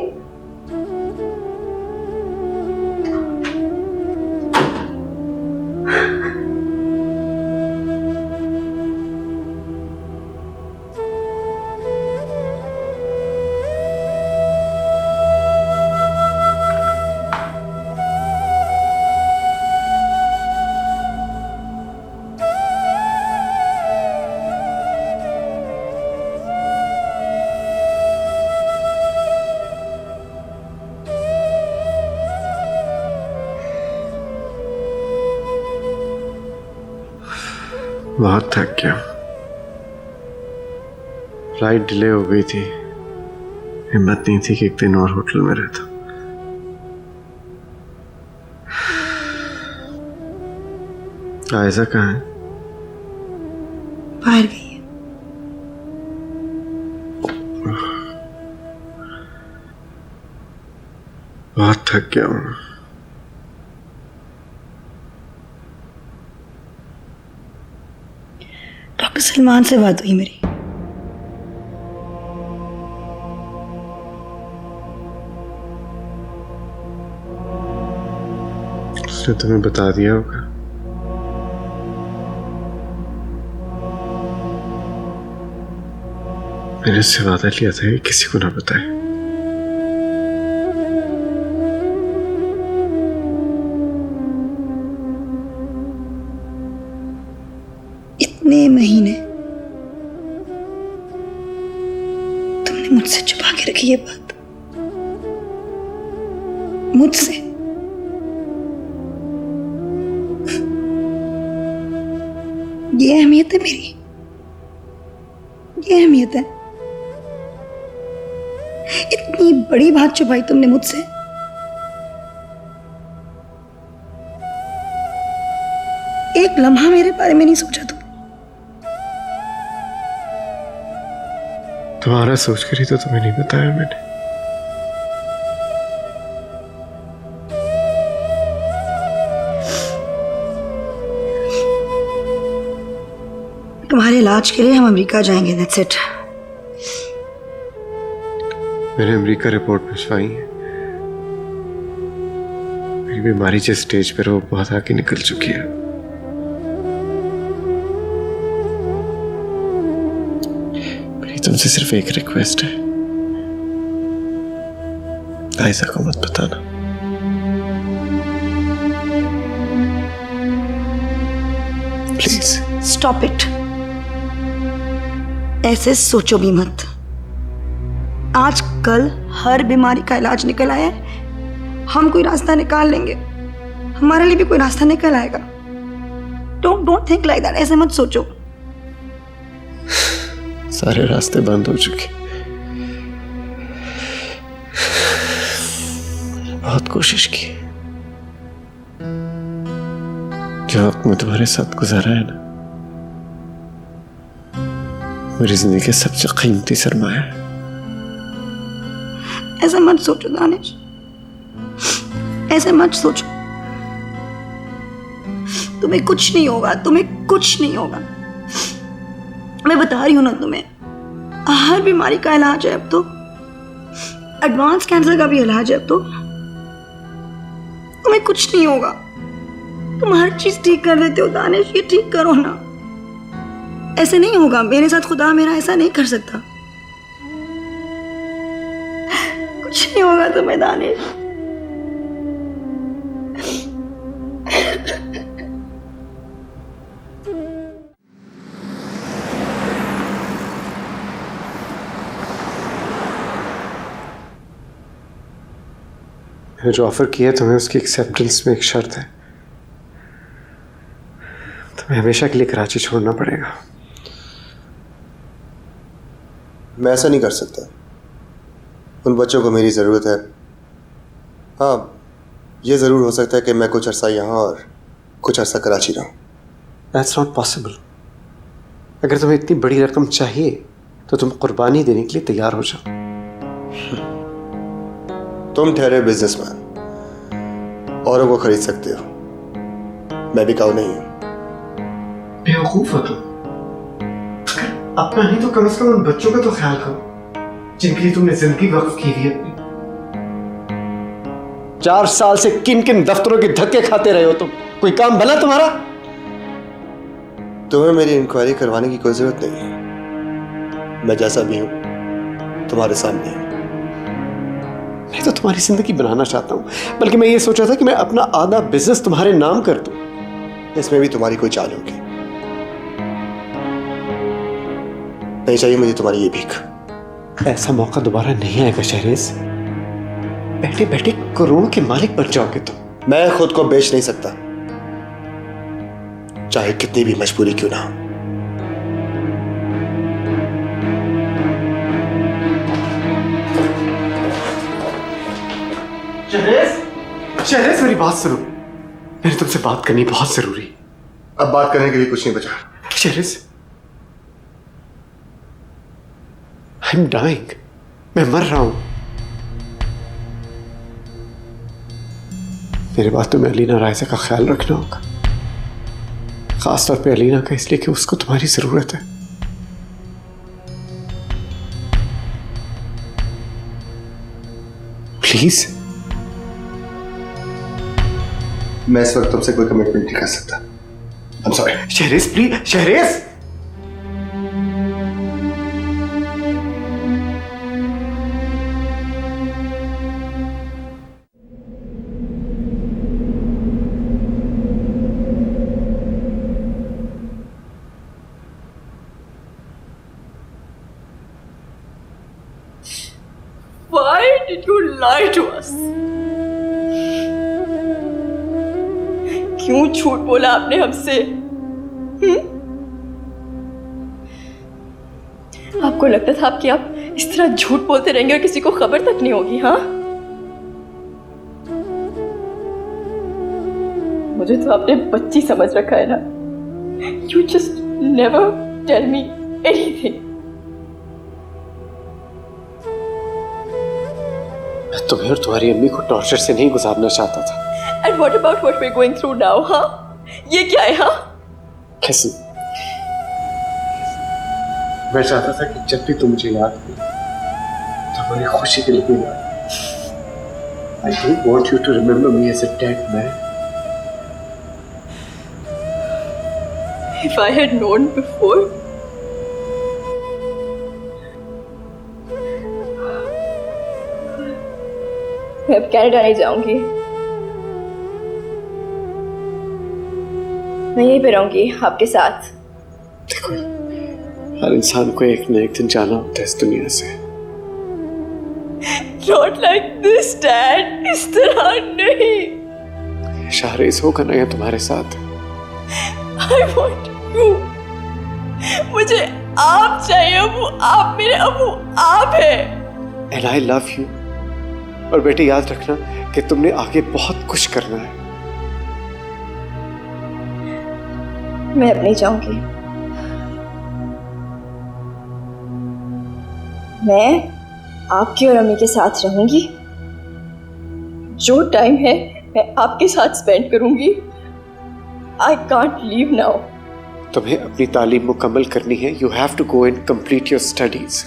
बहुत थक गया। फ्लाइट डिले हो गई थी, हिम्मत नहीं थी कि एक दिन और होटल में रहता। आयशा कहाँ है? बाहर गई है। बहुत थक गया हूँ। डॉक्टर सलमान से बात हुई मेरी। उसने तुम्हें बता दिया होगा। मैंने उससे वादा लिया था कि किसी को ना बताए। इतने महीने तुमने मुझसे छुपा के रखी ये बात, मुझसे। ये अहमियत है मेरी, ये अहमियत है। इतनी बड़ी बात छुपाई तुमने मुझसे। एक लम्हा मेरे बारे में नहीं सोचा तुम। तुम्हारा सोच कर ही तो तुम्हें नहीं बताया मैंने। तुम्हारे इलाज के लिए हम अमेरिका जाएंगे, दैट्स इट। मैंने अमेरिका रिपोर्ट भिजवाई है। मेरी बीमारी जिस स्टेज पर वो बहुत आगे निकल चुकी है। मेरी तुमसे सिर्फ एक रिक्वेस्ट है, आयशा को मत बताना। Please stop it. ऐसे सोचो भी मत। आज कल हर बीमारी का इलाज निकल आया है, हम कोई रास्ता निकाल लेंगे, हमारे लिए भी कोई रास्ता निकल आएगा। Don't think like that. ऐसे मत सोचो। सारे रास्ते बंद हो चुके। बहुत कोशिश की। जो वक्त मैं तुम्हारे साथ गुजारा है ना, मेरी जिंदगी का सबसे कीमती सरमाया है। ऐसा मत सोचो दानिश, ऐसे मत सोचो। तुम्हें कुछ नहीं होगा, तुम्हें कुछ नहीं होगा। मैं बता रही हूं ना तुम्हें, हर बीमारी का इलाज है अब तो। एडवांस कैंसर का भी इलाज है अब तो। तुम्हें कुछ नहीं होगा। तुम हर चीज ठीक कर लेते हो दानिश, ये ठीक करो ना। ऐसे नहीं होगा, मेरे साथ खुदा मेरा ऐसा नहीं कर सकता। कुछ नहीं होगा तुम्हें दानिश। मैंने जो ऑफर किया तुम्हें, उसकी एक्सेप्टेंस में एक शर्त है। तुम्हें हमेशा के लिए कराची छोड़ना पड़ेगा। मैं ऐसा नहीं कर सकता। उन बच्चों को मेरी ज़रूरत है। हाँ, ये ज़रूर हो सकता है कि मैं कुछ अरसा यहाँ और कुछ अरसा कराची रहूँ। That's not possible. अगर तुम्हें इतनी बड़ी रकम चाहिए तो तुम कुर्बानी देने के लिए तैयार हो जाओ। तुम ठहरे बिजनेसमैन, औरों को खरीद सकते हो, मैं बिकाऊ नहीं हूँ। बेवकूफ हो तुम। अपना नहीं तो कम से कम उन बच्चों का तो ख्याल करो जिनके लिए तुमने जिंदगी वक्फ की हुई है अपनी। 4 साल से किन किन दफ्तरों के धक्के खाते रहे हो तुम? कोई काम बना तुम्हारा? तुम्हें मेरी इंक्वायरी करवाने की कोई जरूरत नहीं है। मैं जैसा भी हूं तुम्हारे सामने हूं। मैं तो तुम्हारी जिंदगी बनाना चाहता हूं, बल्कि मैं ये सोचा था कि मैं अपना आधा बिजनेस तुम्हारे नाम कर दूं। इसमें भी तुम्हारी कोई चाल होगी। नहीं चाहिए मुझे तुम्हारी ये भीख। ऐसा मौका दोबारा नहीं आएगा शहरेज। बैठे बैठे करोड़ों के मालिक बन जाओगे तुम। मैं खुद को बेच नहीं सकता, चाहे कितनी भी मजबूरी क्यों ना हो। शहरेज मेरी बात सुनो, मेरे तुमसे बात करनी बहुत जरूरी। अब बात करने के लिए कुछ नहीं बचा। शहरेज, आई एम डाइंग, मैं मर रहा हूं। मेरे बाद तुम्हें अलीना रायसा का ख्याल रखना होगा, खासतौर पे अलीना का, इसलिए कि उसको तुम्हारी जरूरत है। प्लीज। मैं इस वक्त तुमसे कोई कमिटमेंट नहीं कर सकता। I'm sorry. Shahrez please, Shahrez. Why did you lie to us? क्यों झूठ बोला आपने हमसे? आपको लगता था कि आप इस तरह झूठ बोलते रहेंगे और किसी को खबर तक नहीं होगी? हाँ, मुझे तो आपने बच्ची समझ रखा है ना। You just never tell me anything. मैं तुम्हें और तुम्हारी अम्मी को टॉर्चर से नहीं गुजारना चाहता था। And what about what we're going through now, हाँ? ये क्या है, हाँ? कैसे? मैं चाहता था कि जब भी तुम मुझे याद करो तो हमारी खुशी के लिए याद। I don't want you to remember me as a dead man. If I had known before, मैं अब कनाडा नहीं जाऊंगी। मैं यहीं पे रहूंगी आपके साथ। देखो, हर इंसान को एक न एक दिन जाना होता है इस दुनिया से। Not like this, Dad. इस तरह नहीं। शाहरेज होगा ना या तुम्हारे साथ। I want you. मुझे आप चाहिए अबू। आप मेरे अबू, आप हैं। And I love you. और बेटे याद रखना कि तुमने आगे बहुत कुछ करना है। मैं अब नहीं जाऊंगी। मैं आपकी और अम्मी के साथ रहूंगी। जो टाइम है मैं आपके साथ स्पेंड करूंगी। I can't leave now. तुम्हें अपनी तालीम मुकम्मल करनी है। You have to go and complete your studies.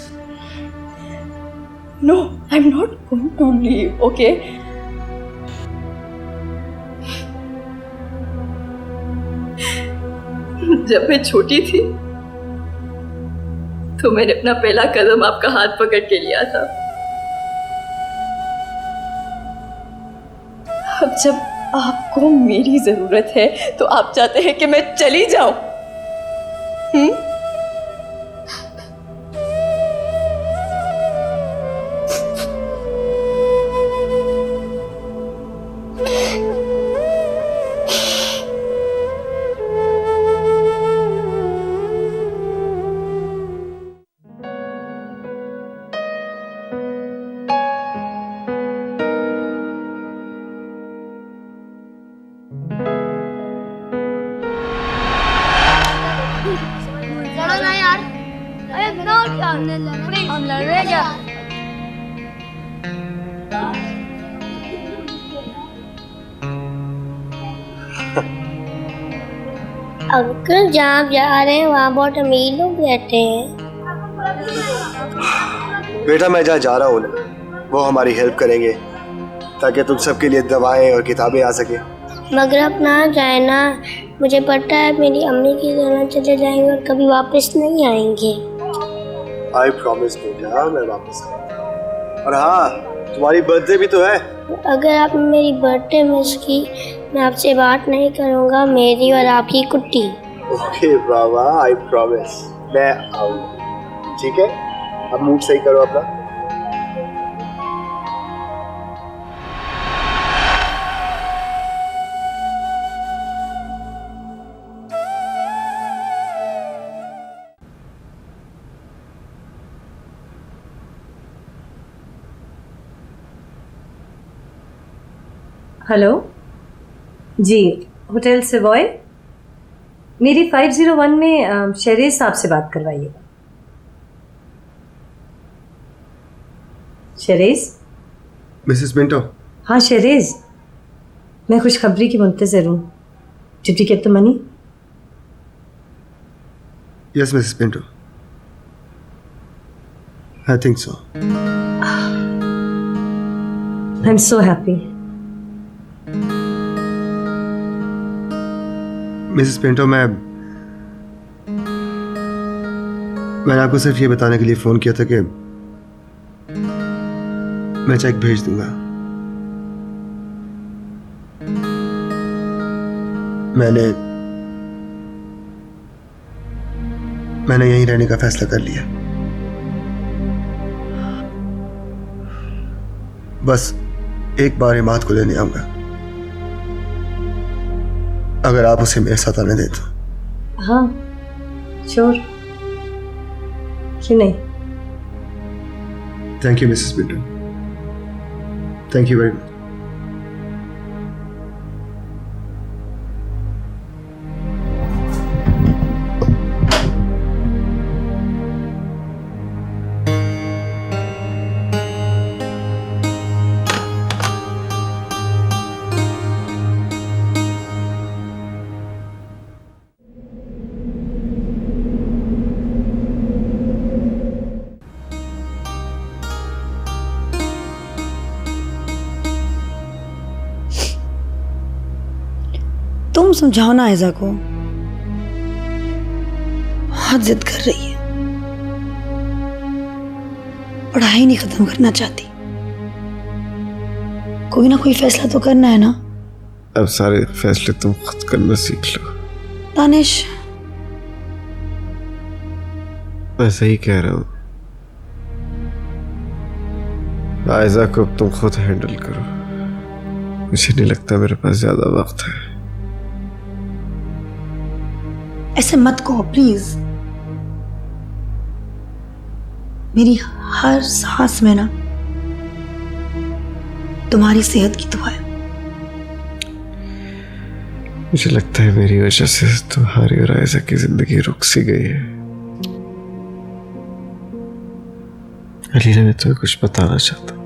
No, I'm not going to leave, okay? जब मैं छोटी थी तो मैंने अपना पहला कदम आपका हाथ पकड़ के लिया था। अब जब आपको मेरी जरूरत है तो आप चाहते हैं कि मैं चली जाऊं? लड़ो ना यार। अरे बिना और क्या हम लड़ रहे क्या? अंकल जहाँ आप जा रहे हैं वहाँ बहुत अमीर लोग रहते हैं। बेटा मैं जहाँ जा रहा हूँ ना वो हमारी हेल्प करेंगे ताकि तुम सबके लिए दवाएं और किताबें आ सके। मगर आप ना जाए ना, मुझे पता है मेरी अम्मी की तरह चले जाएंगे और कभी वापस नहीं आएंगे। आई प्रॉमिस बेटा मैं वापस आऊंगा। और हाँ तुम्हारी बर्थडे भी तो है। अगर आप मेरी बर्थडे मिस की मैं आपसे बात नहीं करूँगा, मेरी और आपकी कुट्टी। ओके बाबा आई प्रॉमिस मैं आऊंगा। ठीक है अब मूड सही करो अपना। हेलो जी, होटल सेवॉय। मेरी 501 में शहरेज साहब से बात करवाइएगा। शहरेज? मिसेस पिंटो। हाँ शहरेज, मैं खुशखबरी की मुंतज़िर हूँ। Did you get the money? Yes, Mrs. Pinto. I think so. I'm so happy. Mrs Pinto, मैंने आपको सिर्फ ये बताने के लिए फ़ोन किया था कि मैं चेक भेज दूंगा। मैंने यहीं रहने का फैसला कर लिया। बस एक बार इमाद को लेने आऊंगा, अगर आप उसे मेरे साथ आने दें तो। हाँ श्योर, क्यों नहीं। Thank you Mrs Pinto, thank you very much. तुम समझाओ ना आयजा को, बहुत जिद कर रही है, पढ़ाई नहीं खत्म करना चाहती। कोई ना कोई फैसला तो करना है ना। अब सारे फैसले तुम खुद करना सीख लो। दानिश, मैं सही कह रहा हूँ। आयजा को अब तुम खुद हैंडल करो। मुझे नहीं लगता मेरे पास ज्यादा वक्त है। ऐसे मत कहो प्लीज। मेरी हर सांस में ना तुम्हारी सेहत की दुआ है। मुझे लगता है मेरी वजह से तुम्हारी और आयजा की जिंदगी रुक सी गई है। अलीना, मैं तुम्हें कुछ बताना चाहता हूँ।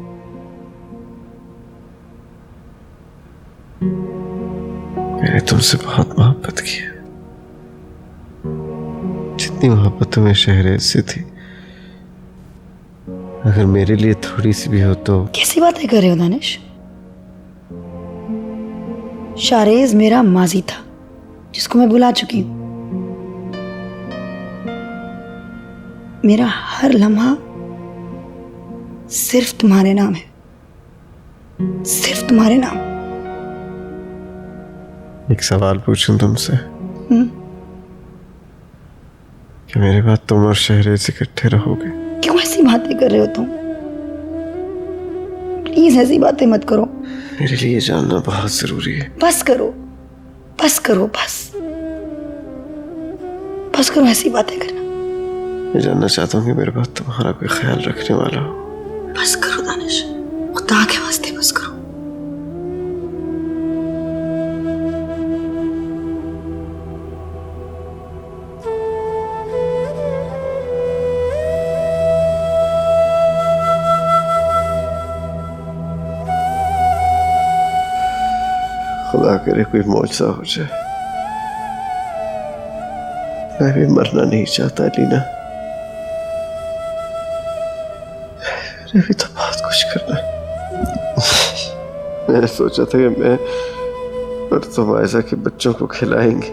मैंने तुमसे बहुत मोहब्बत की है, जितनी मोहब्बत तुम्हें शहरेज से थी। अगर मेरे लिए थोड़ी सी भी हो तो। कैसी बातें कर रहे हो दानिश? शारेज मेरा माजी था जिसको मैं भुला चुकी हूं। मेरा हर लम्हा सिर्फ तुम्हारे नाम है, सिर्फ तुम्हारे नाम। एक सवाल पूछूं तुमसे? कि मेरे बाद तुम और शहरेज इकट्ठे रहोगे? क्यों ऐसी बातें कर रहे हो तुम? प्लीज ऐसी बातें मत करो। मेरे लिए जानना बहुत जरूरी है। बस करो, बस करो, बस बस करो ऐसी बातें करना। मैं जानना चाहता हूँ कि मेरे बाद तुम्हारा कोई ख्याल रखने वाला हो। बस करो दानिश, खुदा के वास्ते बस करो। खुदा करे कोई मौजज़ा हो जाए। मैं भी मरना नहीं चाहता लीना। मैंने भी तो बहुत कुछ करना है। मैंने सोचा था कि मैं और तुम आयजा के बच्चों को खिलाएंगे।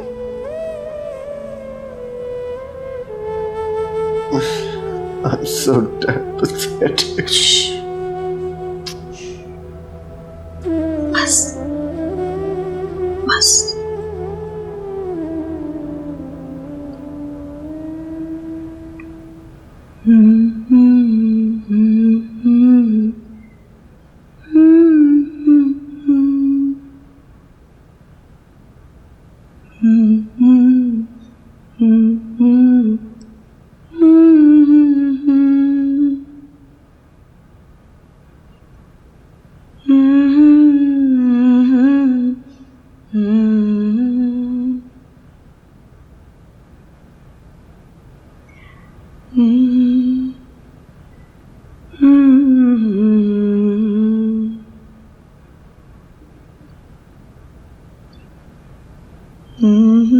I'm so damn pathetic. बस बस Mm-hmm.